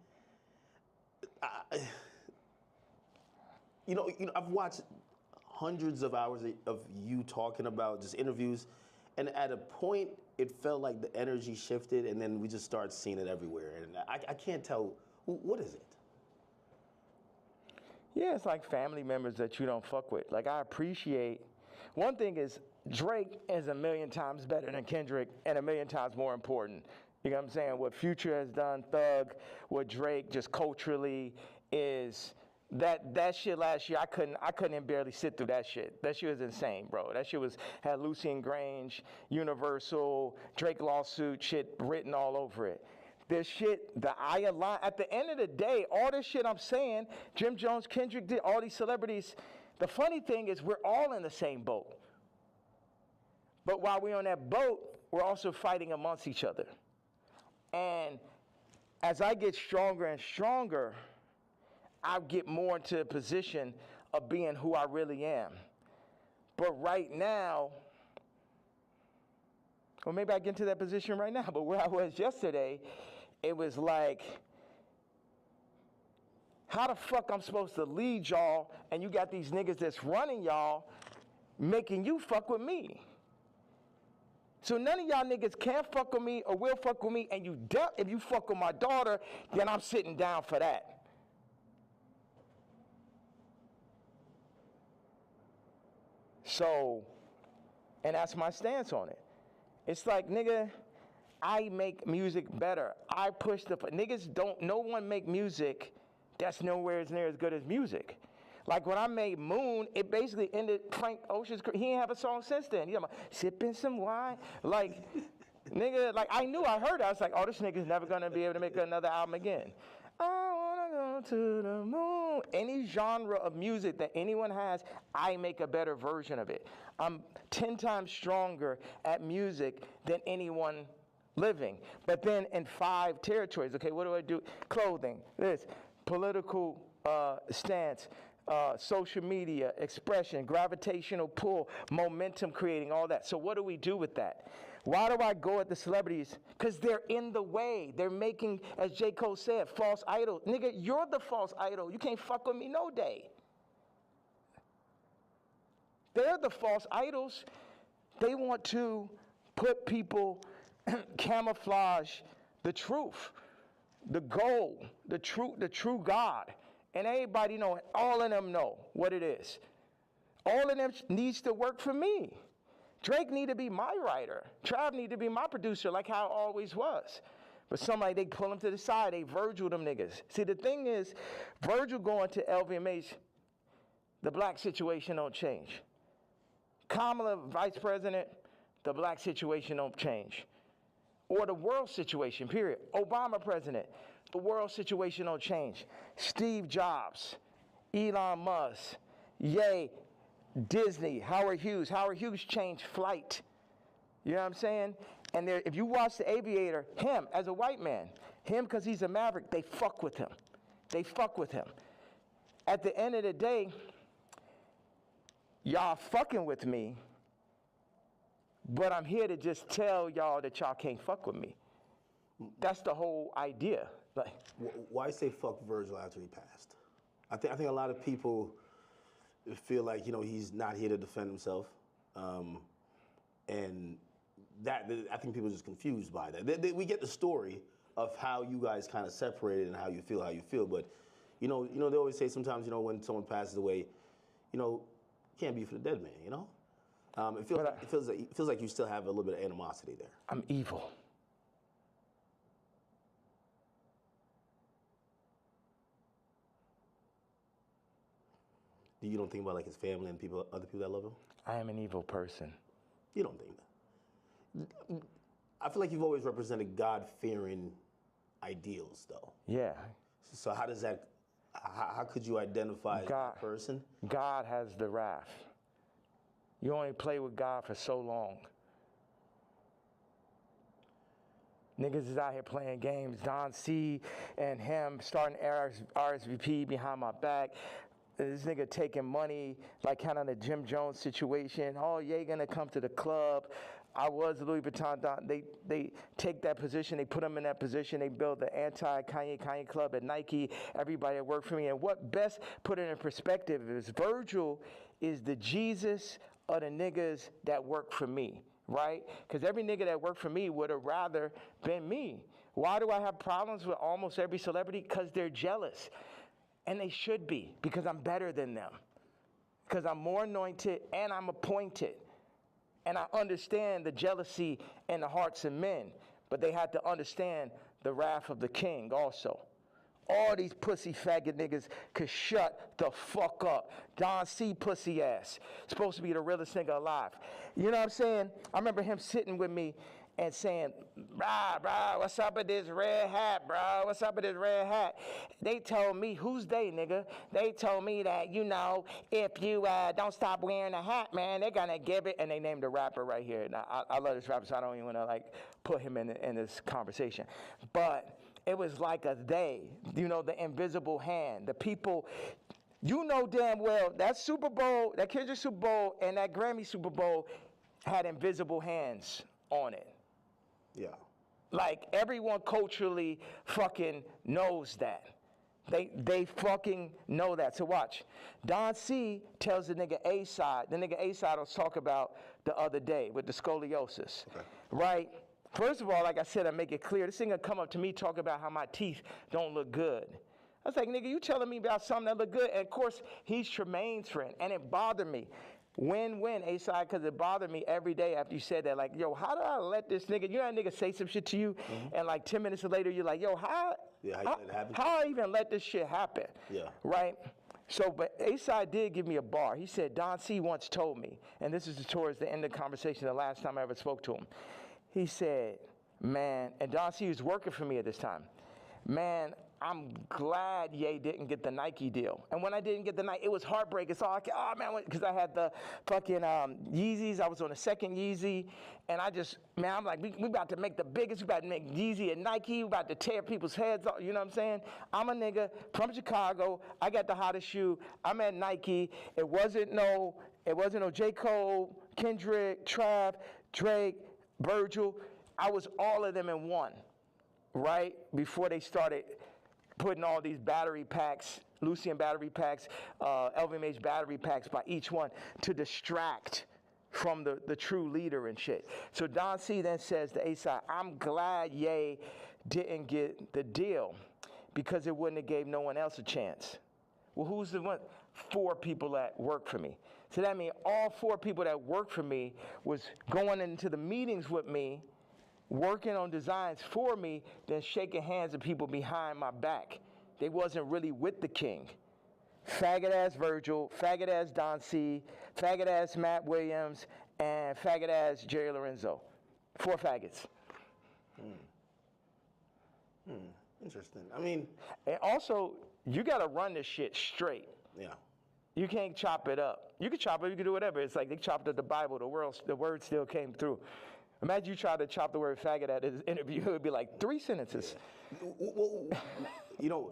I've watched hundreds of hours of you talking about just interviews, and at a point it felt like the energy shifted, and then we just started seeing it everywhere, and I can't tell what is it. Yeah, it's like family members that you don't fuck with. Like, I appreciate, one thing is Drake is a million times better than Kendrick and a million times more important. You know what I'm saying? What Future has done, Thug, what Drake just culturally is, that shit last year, I couldn't even barely sit through that shit. That shit was insane, bro. That shit had Lucian Grange, Universal, Drake lawsuit shit written all over it. This shit, at the end of the day, all this shit I'm saying, Jim Jones, Kendrick did, all these celebrities, the funny thing is we're all in the same boat. But while we're on that boat, we're also fighting amongst each other. And as I get stronger and stronger, I get more into a position of being who I really am. But right now, or maybe I get into that position right now, but where I was yesterday, it was like, how the fuck I'm supposed to lead y'all, and you got these niggas that's running y'all, making you fuck with me. So none of y'all niggas can fuck with me or will fuck with me, and if you fuck with my daughter, then I'm sitting down for that. So, and that's my stance on it. It's like, nigga, I make music better. I push no one make music that's nowhere near as good as music. Like when I made Moon, it basically ended Frank Ocean's career. He ain't have a song since then. You know, sipping some wine. Like, nigga, like I heard it. I was like, oh, this nigga's never gonna be able to make another album again. I wanna go to the moon. Any genre of music that anyone has, I make a better version of it. I'm 10 times stronger at music than anyone living. But then in 5 territories, okay, what do I do? Clothing, this, political stance, social media, expression, gravitational pull, momentum creating, all that. So what do we do with that? Why do I go at the celebrities? Because they're in the way. They're making, as J. Cole said, false idols. Nigga, you're the false idol. You can't fuck with me no day. They're the false idols. They want to put people, camouflage the truth, the goal, the true God. And everybody know, all of them know what it is. All of them needs to work for me. Drake need to be my writer. Trav need to be my producer like how it always was. But somebody, they pull him to the side, they Virgil them niggas. See, the thing is, Virgil going to LVMH, the black situation don't change. Kamala, vice president, the black situation don't change. Or the world situation, period. Obama president, the world situation don't change. Steve Jobs, Elon Musk, Ye, Disney, Howard Hughes. Howard Hughes changed flight. You know what I'm saying? And if you watch The Aviator, him as a white man, him because he's a maverick, they fuck with him. They fuck with him. At the end of the day, y'all fucking with me, but I'm here to just tell y'all that y'all can't fuck with me. That's the whole idea. Like, why say fuck Virgil after he passed? I think a lot of people feel like, you know, he's not here to defend himself, and that I think people are just confused by that. We get the story of how you guys kind of separated and how you feel, but you know they always say sometimes, you know, when someone passes away, you know, can't be for the dead man, you know. It feels like you still have a little bit of animosity there. I'm evil. You don't think about like his family and other people that love him? I am an evil person. You don't think that? I feel like you've always represented God-fearing ideals, though. Yeah. So how does that? How could you identify that person? God has the wrath. You only play with God for so long. Niggas is out here playing games. Don C and him starting RSVP behind my back. This nigga taking money, like kind of the Jim Jones situation. Oh, yeah, gonna come to the club. I was a Louis Vuitton Don. They take that position, they put them in that position, they build the anti-Kanye club at Nike, everybody that worked for me. And what best put it in perspective is Virgil is the Jesus of the niggas that work for me, right? Because every nigga that worked for me would have rather been me. Why do I have problems with almost every celebrity? Because they're jealous. And they should be, because I'm better than them. Because I'm more anointed and I'm appointed. And I understand the jealousy in the hearts of men, but they had to understand the wrath of the king also. All these pussy faggot niggas could shut the fuck up. Don C. pussy ass. Supposed to be the realest nigga alive. You know what I'm saying? I remember him sitting with me and saying, brah, what's up with this red hat, bro? What's up with this red hat? They told me, who's they, nigga? They told me that, you know, if you don't stop wearing a hat, man, they're gonna give it, and they named a rapper right here. Now, I love this rapper, so I don't even wanna, like, put him in this conversation. But it was like a they, you know, the invisible hand, the people, you know damn well, that Super Bowl, that Kendrick Super Bowl and that Grammy Super Bowl had invisible hands on it. Yeah. Like, everyone culturally fucking knows that. They fucking know that. So watch. Don C tells the nigga A-Side. The nigga A-Side was talk about the other day with the scoliosis. Okay. Right? First of all, like I said, I make it clear. This nigga come up to me talk about how my teeth don't look good. I was like, nigga, you telling me about something that look good? And of course, he's Tremaine's friend. And it bothered me. Win-win, A-Side, because it bothered me every day after you said that. Like, yo, how do I let this nigga, you know that nigga say some shit to you, and like 10 minutes later, you're like, yo, how I even let this shit happen? Yeah. Right? So, but A-Side did give me a bar. He said, Don C once told me, and this is towards the end of the conversation, the last time I ever spoke to him. He said, man, and Don C was working for me at this time. Man, I'm glad Ye didn't get the Nike deal. And when I didn't get the Nike, it was heartbreaking. So oh man, because I had the fucking Yeezys. I was on the second Yeezy. And I just, man, I'm like, we about to make the biggest. We about to make Yeezy and Nike. We about to tear people's heads off. You know what I'm saying? I'm a nigga from Chicago. I got the hottest shoe. I'm at Nike. It wasn't no J. Cole, Kendrick, Trav, Drake, Virgil. I was all of them in one, right? Before they started putting all these battery packs, Lucian battery packs, LVMH battery packs by each one to distract from the true leader and shit. So Don C then says to A-Side, I'm glad Ye didn't get the deal because it wouldn't have gave no one else a chance. Well, who's the one? 4 people that work for me. So that means all 4 people that work for me was going into the meetings with me, working on designs for me, then shaking hands with people behind my back. They wasn't really with the king. Faggot ass Virgil, faggot ass Don C, faggot ass Matt Williams, and faggot ass Jerry Lorenzo. 4 faggots. Interesting. I mean, and also, you gotta run this shit straight. Yeah. You can't chop it up. You can chop it, you can do whatever. It's like they chopped up the Bible, the word still came through. Imagine you try to chop the word faggot at his interview, it would be like 3 sentences. Well, you know,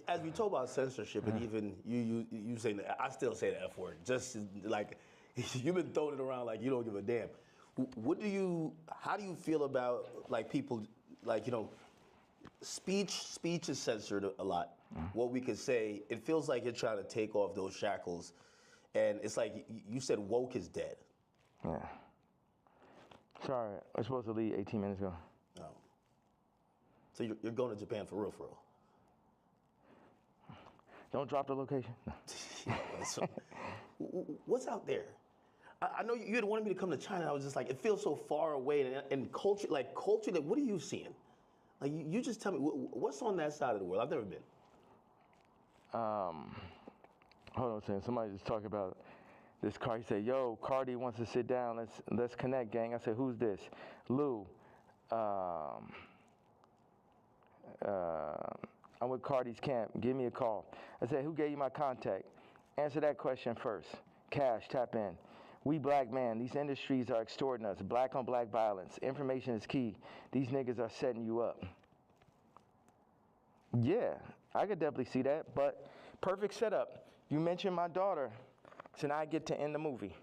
as we talk about censorship, and even you saying that, I still say the F word. Just like, you've been throwing it around like you don't give a damn. How do you feel about, like, people, like, you know, speech is censored a lot. What we could say, it feels like you're trying to take off those shackles. And it's like, you said woke is dead. Yeah. Sorry, I was supposed to leave 18 minutes ago. Oh. So you're going to Japan for real, for real? Don't drop the location. So, what's out there? I know you had wanted me to come to China. I was just like, it feels so far away. And culture, like, what are you seeing? Like, you just tell me, what's on that side of the world? I've never been. Hold on a second. Somebody just talking about this car. He said, yo, Cardi wants to sit down. Let's connect, gang. I said, who's this? Lou. I'm with Cardi's camp. Give me a call. I said, who gave you my contact? Answer that question first. Cash, tap in. We black man, these industries are extorting us. Black on black violence. Information is key. These niggas are setting you up. Yeah, I could definitely see that, but perfect setup. You mentioned my daughter, so now I get to end the movie.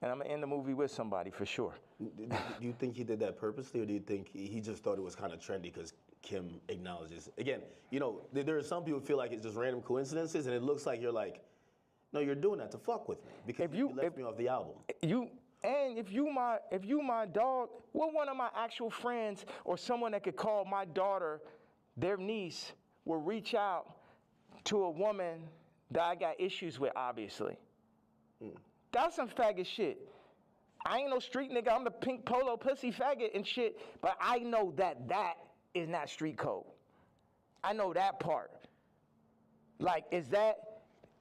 and I'm gonna end the movie with somebody for sure. Do you think he did that purposely, or do you think he just thought it was kind of trendy because Kim acknowledges? Again, there are some people who feel like it's just random coincidences, and it looks like you're like, no, you're doing that to fuck with me because you left me off the album. If you my dog, what one of my actual friends or someone that could call my daughter, their niece, will reach out to a woman that I got issues with, obviously. That's some faggot shit. I ain't no street nigga. I'm the pink polo pussy faggot and shit, but I know that is not street code. I know that part. Like, is that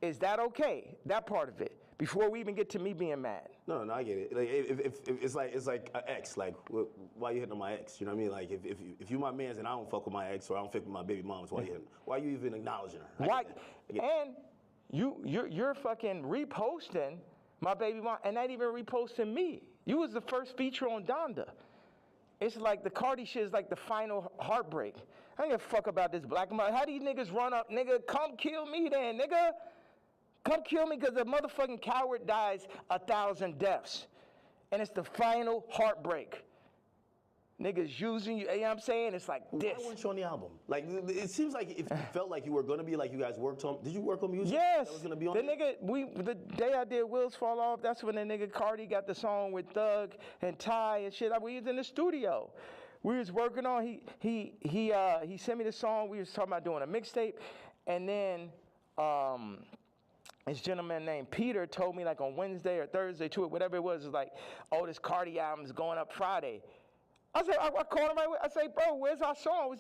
okay? That part of it. Before we even get to me being mad. No, I get it. Like, if it's like an ex. Like, why you hitting on my ex? You know what I mean? Like, if you my man's and I don't fuck with my ex or I don't fuck with my baby moms, why you even acknowledging her? Why? And you're fucking reposting my baby mom, and not even reposting me. You was the first feature on Donda. It's like the Cardi shit is like the final heartbreak. I don't give a fuck about this black mother. How these niggas run up, nigga? Come kill me then, nigga. Come kill me because a motherfucking coward dies 1,000 deaths. And it's the final heartbreak. Niggas using you, you know what I'm saying? It's like this. Why weren't you on the album? Like, it seems like if you felt like you were going to be, like you guys worked on, did you work on music? Yes. That was going to be on the nigga, the day I did Wheels Fall Off, that's when the nigga Cardi got the song with Thug and Ty and shit. We was in the studio. We was working on, he sent me the song. We was talking about doing a mixtape. And then, this gentleman named Peter told me like on Wednesday or Thursday to it, whatever it was like, oh, this Cardi album's going up Friday. I said, I called him right away. I say, bro, where's our song?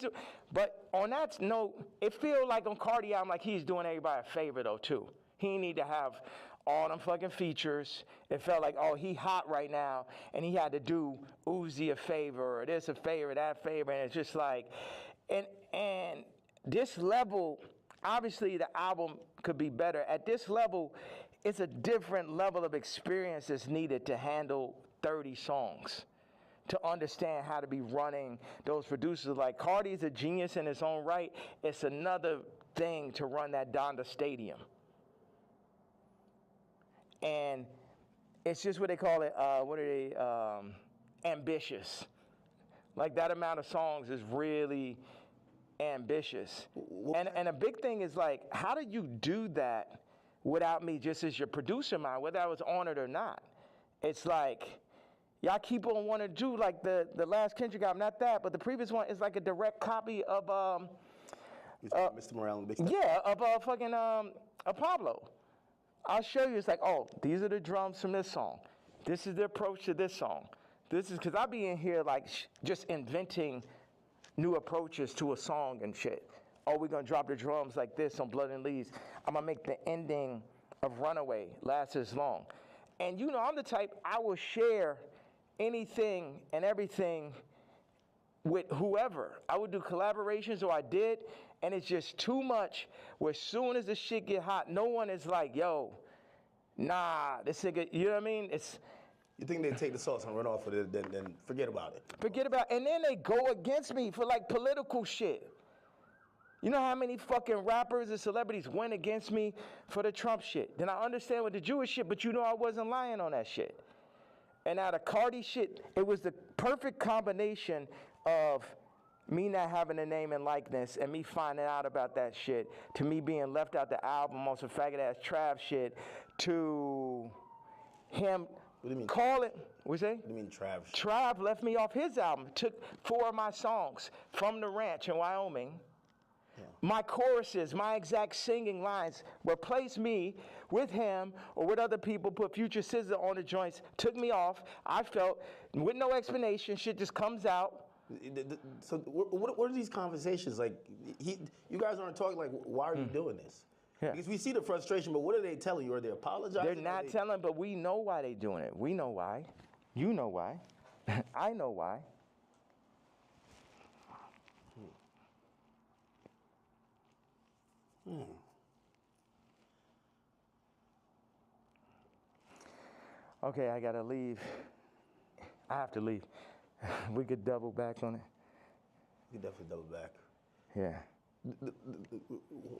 But on that note, it feel like on Cardi album like he's doing everybody a favor though too. He need to have all them fucking features. It felt like, oh, he hot right now, and he had to do Uzi a favor or this a favor, that favor, and it's just like, and this level. Obviously, the album could be better. At this level, it's a different level of experience that's needed to handle 30 songs, to understand how to be running those producers. Like, Cardi's a genius in his own right. It's another thing to run that Donda Stadium. And it's just what they call it, ambitious. Like, that amount of songs is really ambitious. And a big thing is like, how do you do that without me just as your producer mind, whether I was on it or not? It's like, y'all keep on wanting to do like the last Kendrick album, not that, but the previous one is like a direct copy of Mr. Morale and Big Step. Yeah, of fucking Pablo. I'll show you. It's like, oh, these are the drums from this song. This is the approach to this song. This is because I be in here like just inventing new approaches to a song and shit. Oh, we're gonna drop the drums like this on Blood and Leaves. I'm gonna make the ending of Runaway last as long. And you know, I'm the type, I will share anything and everything with whoever. I would do collaborations, or I did, and it's just too much where as soon as the shit get hot, no one is like, yo, nah, this nigga, you know what I mean? You think they take the sauce and run off with it, then forget about it. Forget about it. And then they go against me for like political shit. You know how many fucking rappers and celebrities went against me for the Trump shit? Then I understand with the Jewish shit, but you know I wasn't lying on that shit. And now the Cardi shit, it was the perfect combination of me not having a name and likeness and me finding out about that shit, to me being left out the album on some faggot ass Trav shit, to him. What do you mean? Call it. What's that? What do you mean, Trav? Trav left me off his album. Took 4 of my songs from the ranch in Wyoming. Yeah. My choruses, my exact singing lines, replaced me with him or with other people, put Future Scissor on the joints, took me off. I felt, with no explanation, shit just comes out. So what are these conversations like? You guys aren't talking like, why are you doing this? Yeah. Because we see the frustration, but what are they telling you? Are they apologizing? They're not telling, but we know why they're doing it. We know why. You know why. I know why. Okay, I gotta leave. I have to leave. We could double back on it. We could definitely double back. Yeah. One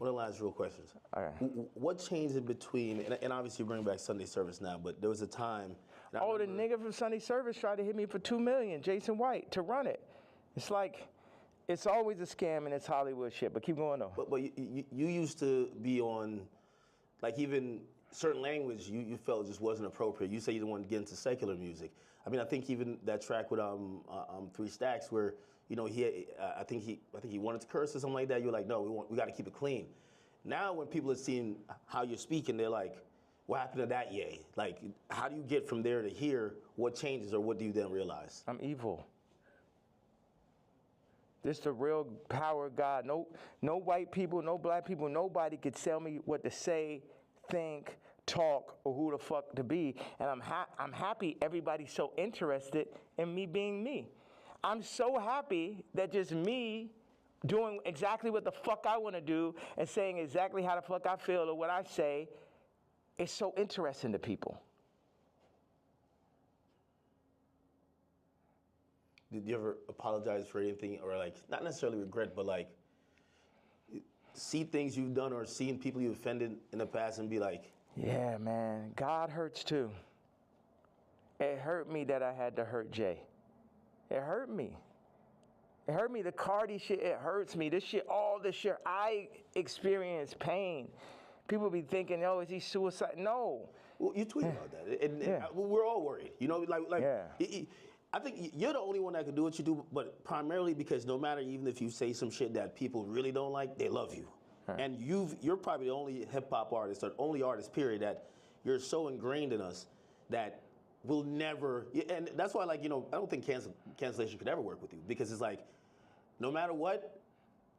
of the last real questions. All right. What changed in between, and obviously you're bringing back Sunday service now, but there was a time And I Oh, the remember- nigga from Sunday Service tried to hit me for $2 million, Jason White, to run it. It's like, it's always a scam and it's Hollywood shit, but keep going though. But you used to be on, like even certain language you felt just wasn't appropriate. You say you didn't want to get into secular music. I mean, I think even that track with 3 Stacks where, you know, I think he wanted to curse or something like that. You're like, no, we got to keep it clean. Now when people are seeing how you're speaking, they're like, what happened to that yay? Like, how do you get from there to here? What changes, or what do you then realize? I'm evil. This the real power of God. No white people, no black people, nobody could tell me what to say, think, talk, or who the fuck to be. And I'm happy everybody's so interested in me being me. I'm so happy that just me doing exactly what the fuck I want to do and saying exactly how the fuck I feel or what I say is so interesting to people. Did you ever apologize for anything, or like not necessarily regret, but like see things you've done or seen people you offended in the past and be like, Yeah, man. God hurts too. It hurt me that I had to hurt Jay. It hurt me. It hurt me. The Cardi shit, it hurts me. This shit, all this shit, I experience pain. People be thinking, oh, is he suicide? No. well, you tweeted about that, and Yeah. we're all worried. You know, like Yeah. I think you're the only one that can do what you do, but primarily because no matter, even if you say some shit that people really don't like, they love you. And you're probably the only hip hop artist, or only artist, period, that you're so ingrained in us that we'll never. And that's why, like, you know, I don't think cancellation could ever work with you, because it's like, no matter what,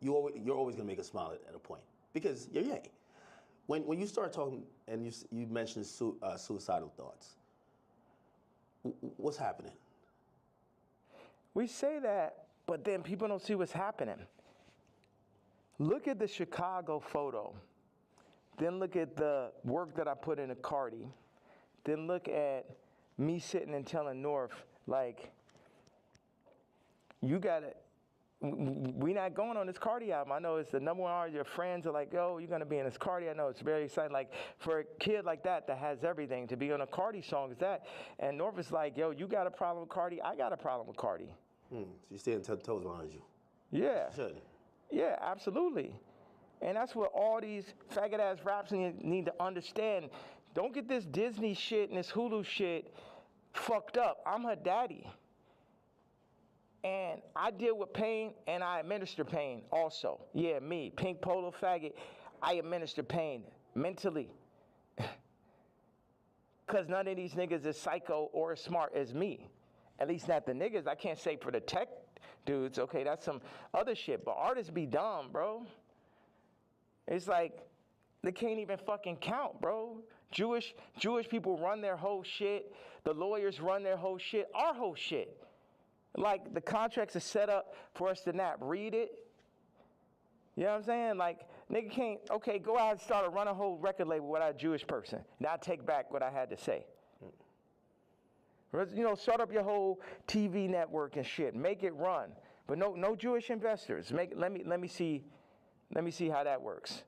you're always gonna make us smile at a point, because you're Ye. When you start talking and you mentioned suicidal thoughts, what's happening? We say that, but then people don't see what's happening. Look at the Chicago photo. Then look at the work that I put into Cardi. Then look at me sitting and telling North, like, you got to, we not going on this Cardi album. I know it's the #1 artist. Your friends are like, yo, you're going to be in this Cardi. I know it's very exciting. Like, for a kid like that has everything, to be on a Cardi song is that. And North is like, yo, you got a problem with Cardi? I got a problem with Cardi. So you're staying 10 toes behind you. Yeah. Should. Yeah, absolutely. And that's what all these faggot-ass raps need to understand. Don't get this Disney shit and this Hulu shit fucked up. I'm her daddy. And I deal with pain, and I administer pain also. Yeah, me, pink polo faggot, I administer pain mentally. Because none of these niggas is psycho or as smart as me. At least not the niggas. I can't say for the tech dudes. Okay, that's some other shit. But artists be dumb, bro. It's like they can't even fucking count, bro. Jewish people run their whole shit. The lawyers run their whole shit. Our whole shit. Like, the contracts are set up for us to not read it. You know what I'm saying? Like, nigga can't, okay, go out and run a whole record label without a Jewish person. Now I take back what I had to say. You know, start up your whole TV network and shit. Make it run. But no Jewish investors. Let me see how that works.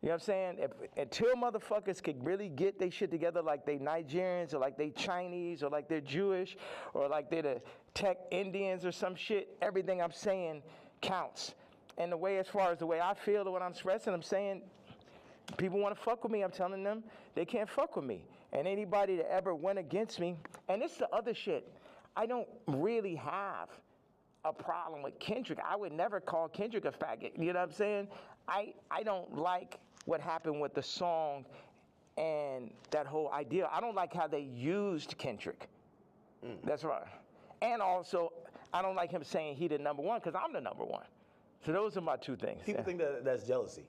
You know what I'm saying? Until motherfuckers could really get their shit together, like they Nigerians or like they Chinese or like they're Jewish or like they're the tech Indians or some shit, everything I'm saying counts. And the way, as far as the way I feel or what I'm expressing, I'm saying people want to fuck with me. I'm telling them they can't fuck with me. And anybody that ever went against me, and it's the other shit, I don't really have a problem with Kendrick. I would never call Kendrick a faggot. You know what I'm saying? I don't like what happened with the song and that whole idea. I don't like how they used Kendrick. That's right. And also, I don't like him saying he the #1, because I'm the #1. So those are my two things. People think that that's jealousy.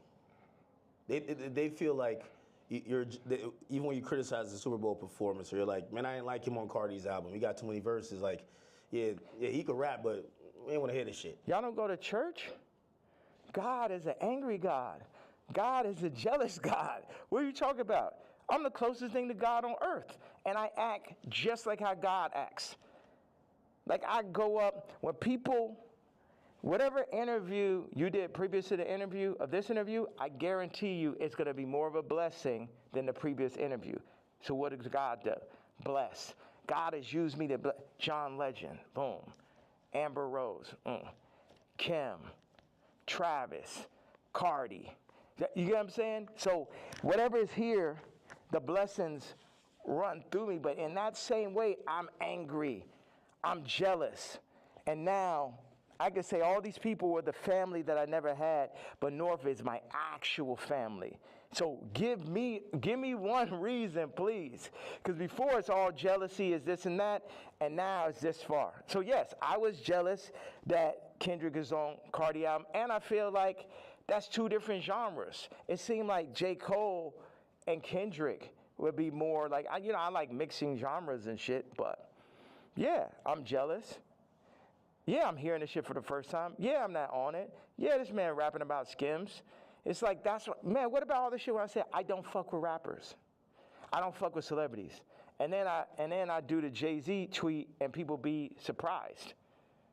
They feel like even when you criticize the Super Bowl performance, or you're like, man, I didn't like him on Cardi's album. He got too many verses. Like, yeah, he could rap, but we ain't want to hear this shit. Y'all don't go to church? God is an angry God. God is a jealous God. What are you talking about? I'm the closest thing to God on earth, and I act just like how God acts. Like, I go up, when people, whatever interview you did previous to the interview of this interview, I guarantee you it's going to be more of a blessing than the previous interview. So what does God do? blessed. God has used me to bless. John Legend, boom. Amber Rose, Kim, Travis, Cardi. You get what I'm saying? So whatever is here, the blessings run through me. But in that same way, I'm angry. I'm jealous. And now I can say all these people were the family that I never had, but North is my actual family. So give me one reason, please. Because before it's all jealousy, is this and that, and now it's this far. So yes, I was jealous that Kendrick is on Cardi album, and I feel like that's two different genres. It seemed like J. Cole and Kendrick would be more like, I like mixing genres and shit, but yeah, I'm jealous. Yeah, I'm hearing this shit for the first time. Yeah, I'm not on it. Yeah, this man rapping about Skims. It's like, that's what, man, what about all this shit when I say I don't fuck with rappers? I don't fuck with celebrities. And then I do the Jay-Z tweet and people be surprised.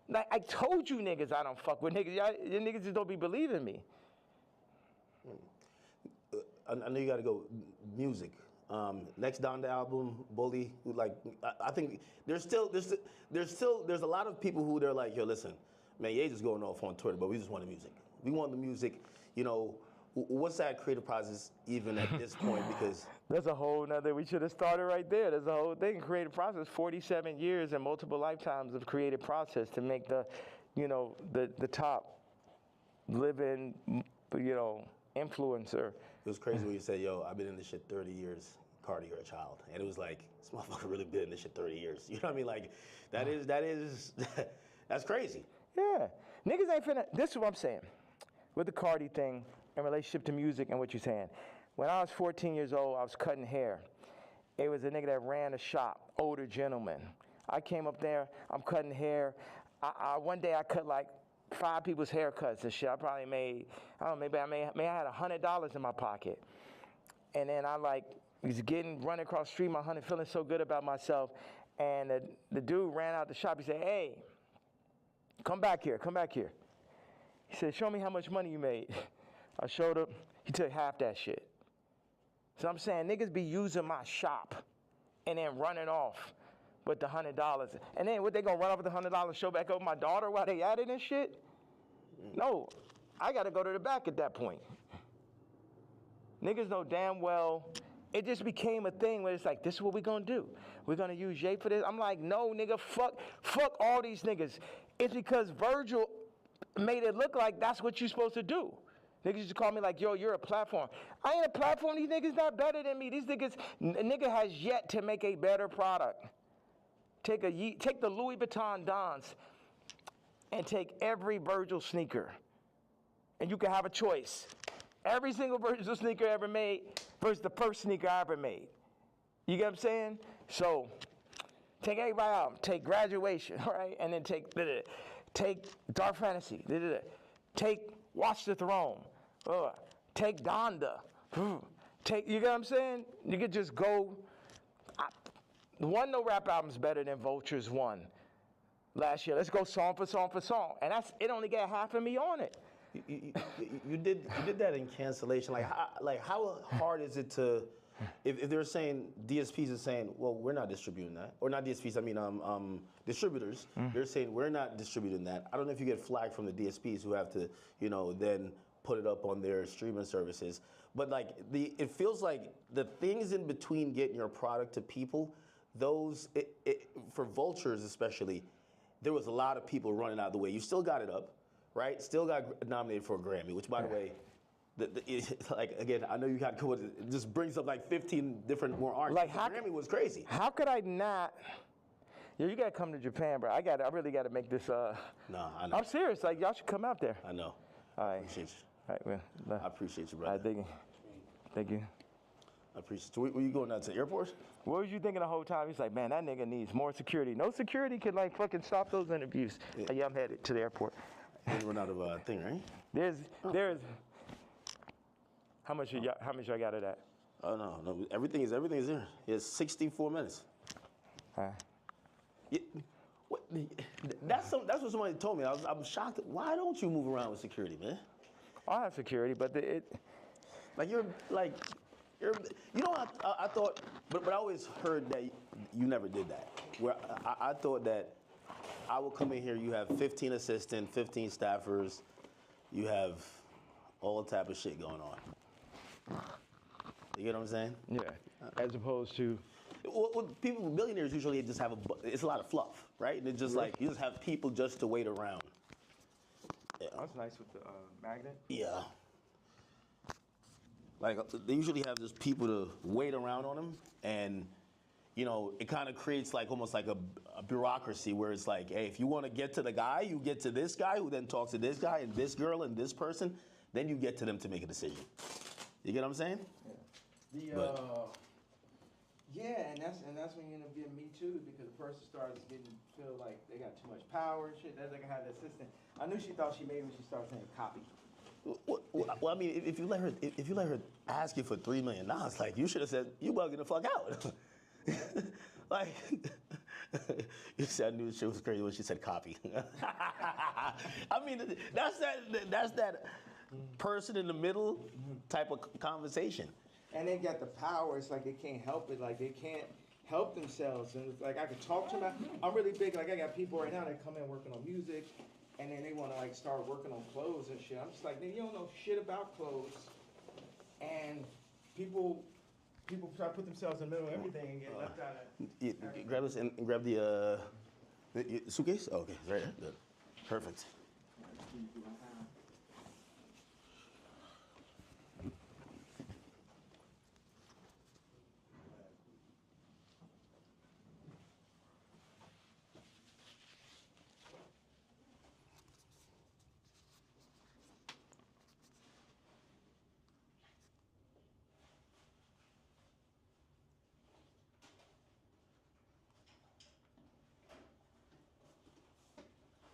Like, I told you niggas I don't fuck with niggas. You niggas just don't be believing me. I know you got to go music. Next Donda album, Bully. Like, I think there's a lot of people who they're like, yo, listen, man, Ye just going off on Twitter, but we just want the music. We want the music. You know, what's that creative process even at this point? Because there's a whole nother. We should have started right there. There's a whole thing. Creative process. 47 years and multiple lifetimes of creative process to make the top living, influencer. It was crazy when you said, yo, I've been in this shit 30 years, Cardi, you're a child. And it was like, this motherfucker really been in this shit 30 years. You know what I mean? Like, that's crazy. Yeah. Niggas ain't finna, this is what I'm saying. With the Cardi thing in relationship to music and what you're saying. When I was 14 years old, I was cutting hair. It was a nigga that ran a shop, older gentleman. I came up there, I'm cutting hair. One day I cut like 5 people's haircuts and shit. I probably made, I don't know, maybe I had $100 in my pocket. And then I was running across the street, my honey, feeling so good about myself. And the dude ran out the shop. He said, hey, come back here. He said, show me how much money you made. I showed him. He took half that shit. So I'm saying niggas be using my shop and then running off with the $100. And then what, they gonna run off with the $100, show back over my daughter while they at it and shit? No, I gotta go to the back at that point. Niggas know damn well, it just became a thing where it's like, this is what we gonna do. We're gonna use Jay for this. I'm like, no, nigga, fuck all these niggas. It's because Virgil made it look like that's what you're supposed to do. Niggas used to call me like, yo, you're a platform. I ain't a platform. These niggas not better than me. These niggas, nigga has yet to make a better product. Take the Louis Vuitton Dons and take every Virgil sneaker. And you can have a choice. Every single Virgil sneaker ever made versus the first sneaker I ever made. You get what I'm saying? So, take everybody out. Take Graduation, right? And then take Dark Fantasy. Take Watch the Throne. Take Donda. You get what I'm saying? You could just go. No rap album's better than Vulture's one last year. Let's go song for song for song. And it only got half of me on it. You did that in Cancellation. Like how hard is it to, if they're saying, DSPs are saying, well, we're not distributing that. Or not DSPs, I mean distributors. They're saying, we're not distributing that. I don't know if you get flagged from the DSPs who have to, then put it up on their streaming services. But like, it feels like the things in between getting your product to people, for Vultures especially, there was a lot of people running out of the way. You still got it up, right? Still got nominated for a Grammy, which, by the way, again, I know you got to it just brings up like 15 different more artists. Like, the Grammy was crazy. How could I not? You gotta come to Japan, bro. I really gotta make this. No, I know. I'm serious. Like, y'all should come out there. I know. All right. I appreciate you. All right, well, I appreciate you, all brother. right, thank you. I appreciate you. Were you going out to the airport? What was you thinking the whole time? He's like, man, that nigga needs more security. No security could like fucking stop those interviews. Yeah, I'm headed to the airport. You run out of a thing, right? There's. How much I got of that? Oh no, everything is there. It's 64 minutes. All right. Yeah, that's what somebody told me. I'm shocked. Why don't you move around with security, man? I have security, but Like you're like, You know, I thought, but I always heard that you never did that. Where I thought that I would come in here, you have 15 assistants, 15 staffers, you have all type of shit going on. You get what I'm saying? Yeah. As opposed to, Well, people, billionaires usually just have it's a lot of fluff, right? And it's just like, you just have people just to wait around. that's nice with the magnet. Yeah. Like, they usually have just people to wait around on them, and, you know, it kind of creates like almost like a bureaucracy where it's like, hey, if you want to get to the guy, you get to this guy who then talks to this guy and this girl and this person, then you get to them to make a decision. You get what I'm saying? Yeah, and that's when you end up getting Me Too, because the person starts feel like they got too much power and shit. That's like I had the assistant. I knew she thought she made when she started saying copy. Well, I mean, if you let her ask you for $3 million, like, you should have said, you bugging the fuck out. Like, you said I knew she was crazy when she said copy. I mean, that's that person in the middle type of conversation. And they got the power. It's like they can't help it. Like they can't help themselves. And it's like I could talk to them. I'm really big. Like I got people right now that come in working on music, and then they want to like start working on clothes and shit. I'm just like, you don't know shit about clothes. And people try to put themselves in the middle of everything and get left out of. Grab this and grab the suitcase. Oh, okay, it's right there. Good. Perfect.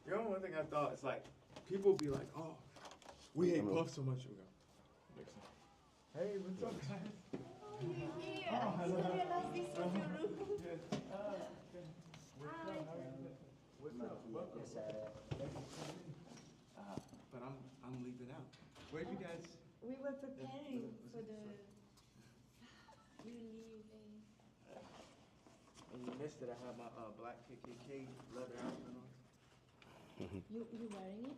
You know, one thing I thought is like, people be like, oh, we hate Puff so much. We go, hey, what's up, guys? But I'm leaving out. Where'd you guys? We were preparing for the you leaving. And you missed it. I had my black KKK leather outfit on. You wearing it?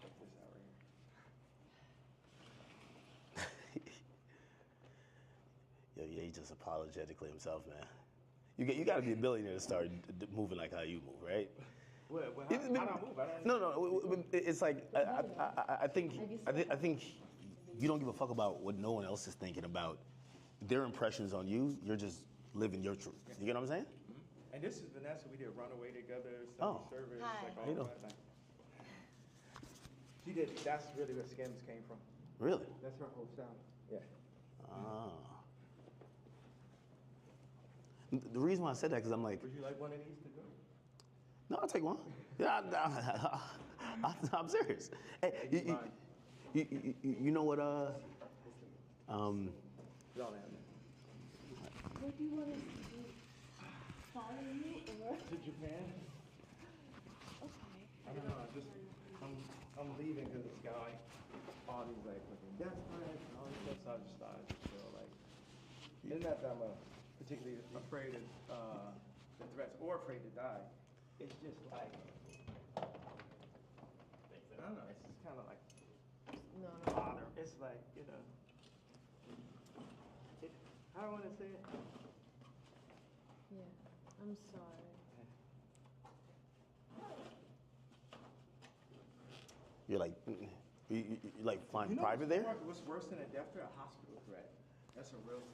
Check this out right here. Yeah, he just apologetically himself, man. You got to be a billionaire to start moving like how you move, right? How do I move? I don't No. It's like I think you don't give a fuck about what no one else is thinking about. Their impressions on you. You're just living your truth. You get what I'm saying? Mm-hmm. And this is Vanessa. We did Runaway together. Oh. Service. Hi. Like How all you doing? that. She did. That's really where Skims came from. Really? That's her whole sound. Yeah. Ah. The reason why I said that because I'm like, Would you like one of these to go? no, I'll take one. Yeah, I'm serious. Hey, you know what? Don't have it. What do you want us to do? Follow you or? To Japan? Okay. I don't know. I'm leaving because it's got like all these like fucking death threats and all this stuff. So I just thought I'd just feel like it's not that I'm particularly afraid of the threats or afraid to die. It's just like I don't know. It's just kind of like No. bother. It's like I don't want to say it. Yeah. I'm sorry. You're like, you like flying You know private there? What's worse than a death threat? A hospital threat. That's a real thing.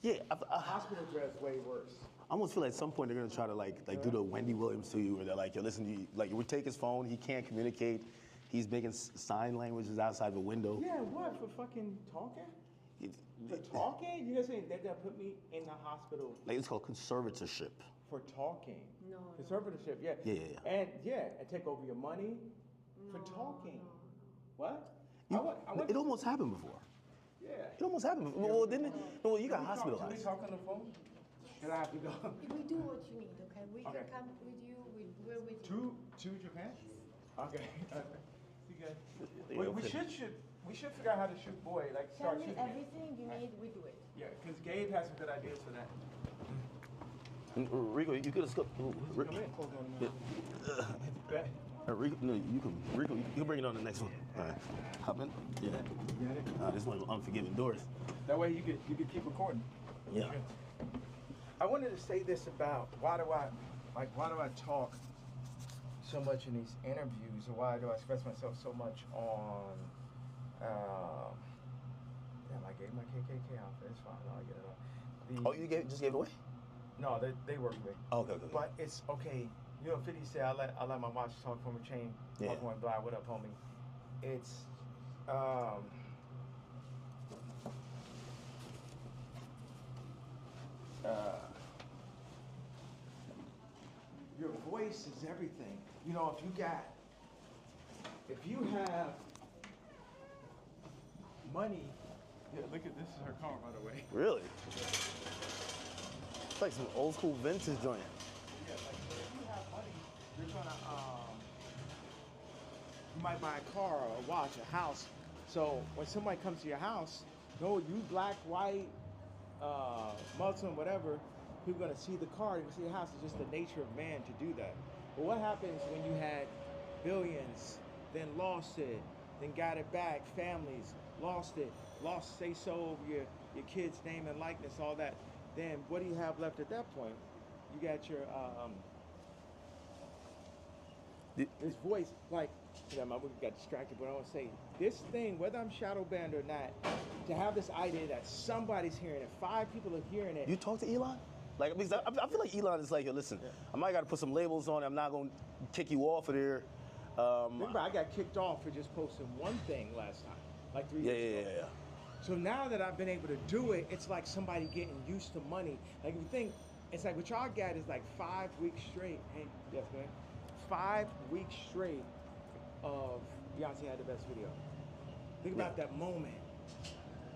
Yeah, A hospital threat is way worse. I almost feel like at some point they're gonna try to like do the Wendy Williams to you, where they're like, yo, listen, we take his phone, he can't communicate, he's making sign languages outside the window. Yeah, what for fucking talking? For talking? You guys saying they're gonna put me in the hospital Like it's called conservatorship. for talking? No. Conservatorship, yeah. Yeah. And take over your money for talking. What? You, it almost happened before. Yeah. It almost happened before. Well, didn't it? No, you got Can we hospitalized. talk on the phone? And I have to go. We do what you need, okay? We Okay. can come with you. We're with you. To Japan? Okay. See you guys. Yeah, We okay. should figure out how to shoot boy, like Tell start me shooting. it. everything you need, we do it. Yeah, because Gabe has some good ideas for that. And, Rico, you could have Come in. Bet. Rico, no, you can bring it on the next one. All right. Hop in. Yeah. You got it? This one's Unforgiving Doors. That way you could keep recording. Yeah. I wanted to say this about why do I talk so much in these interviews, or why do I express myself so much on damn, I gave my KKK outfit. It's fine. I'll get it off. Oh, you just gave it away? No, they work with me. Oh, okay. But it's okay. You know, 50 said I let my watch talk from a chain. Yeah. Walk on blind. What up, homie? It's your voice is everything. You know, if you have money, yeah, look at this is her car, by the way. Really? It's like some old school vintage joint. Yeah, like if you have money, you're gonna you might buy a car or a watch, a house. So when somebody comes to your house, no, you black, white, Muslim, whatever, people are gonna see the car, they're gonna see the house. It's just the nature of man to do that. But what happens when you had billions, then lost it, then got it back, families, lost it, lost say so over your kid's name and likeness, all that. Then what do you have left at that point? You got your this voice, like, yeah, my movie got distracted, but I want to say this thing, whether I'm shadow banned or not, to have this idea that somebody's hearing it, 5 people are hearing it. You talk to Elon? Like, because I feel like Elon is like, yo, listen, I might got to put some labels on it. I'm not going to kick you off of there. Remember, I got kicked off for just posting one thing last time, like 3 years ago. So now that I've been able to do it, it's like somebody getting used to money. Like, if you think, it's like what y'all got is like 5 weeks straight. Hey, yes, man. 5 weeks straight of Beyonce had the best video. Think about that moment.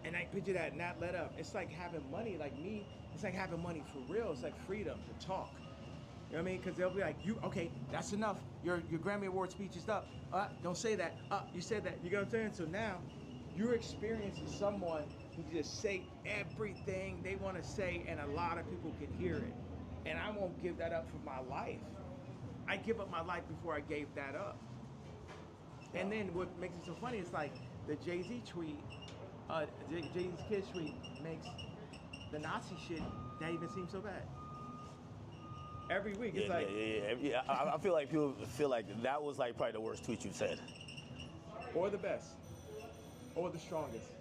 And I picture that not let up. It's like having money, like me, it's like having money for real. It's like freedom to talk. You know what I mean? Because they'll be like, okay, that's enough. Your Grammy Award speech is up. Don't say that. You said that. You know what I'm saying? So now, you're experiencing someone who can just say everything they want to say, and a lot of people can hear it. And I won't give that up for my life. I give up my life before I gave that up. And then what makes it so funny is like the Jay-Z tweet, Jay-Z's Kids tweet makes the Nazi shit not even seem so bad. Every week, it's I feel like people feel like that was like probably the worst tweet you said. Or the best. Or the strongest.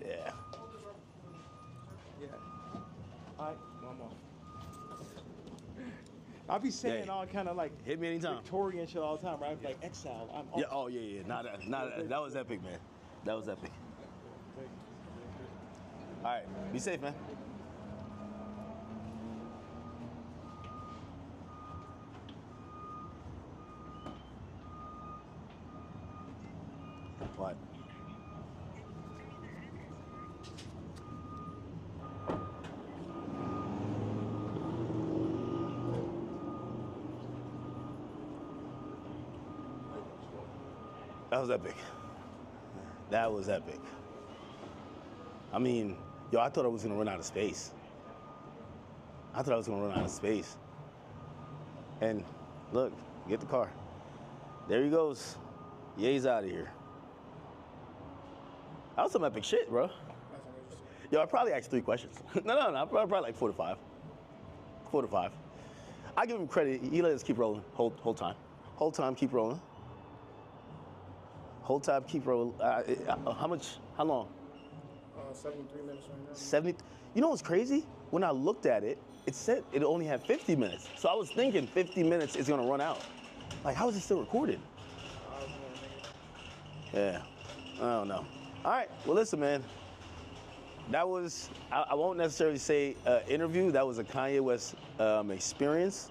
Yeah. Yeah. All right, one more. I'll be saying all kind of like hit me anytime. Victorian shit all the time, right? Like exile. I'm Yeah. Oh yeah. That was epic, man. That was epic. All right. Be safe, man. What? That was epic. That was epic. I mean, yo, I thought I was gonna run out of space. And look, get the car. There he goes. Ye's out of here. That was some epic shit, bro. Yo, I probably asked 3 questions. No, probably like 4 to 5. 4 to 5. I give him credit. He let us keep rolling. Whole time. Whole time, keep rolling. Whole time, keep rolling. How long? 73 minutes right now. 70. You know what's crazy? When I looked at it, it said it only had 50 minutes. So I was thinking 50 minutes is gonna run out. Like, how is it still recorded? Yeah, I don't know. All right, well, listen, man. That was, I won't necessarily say interview. That was a Kanye West experience.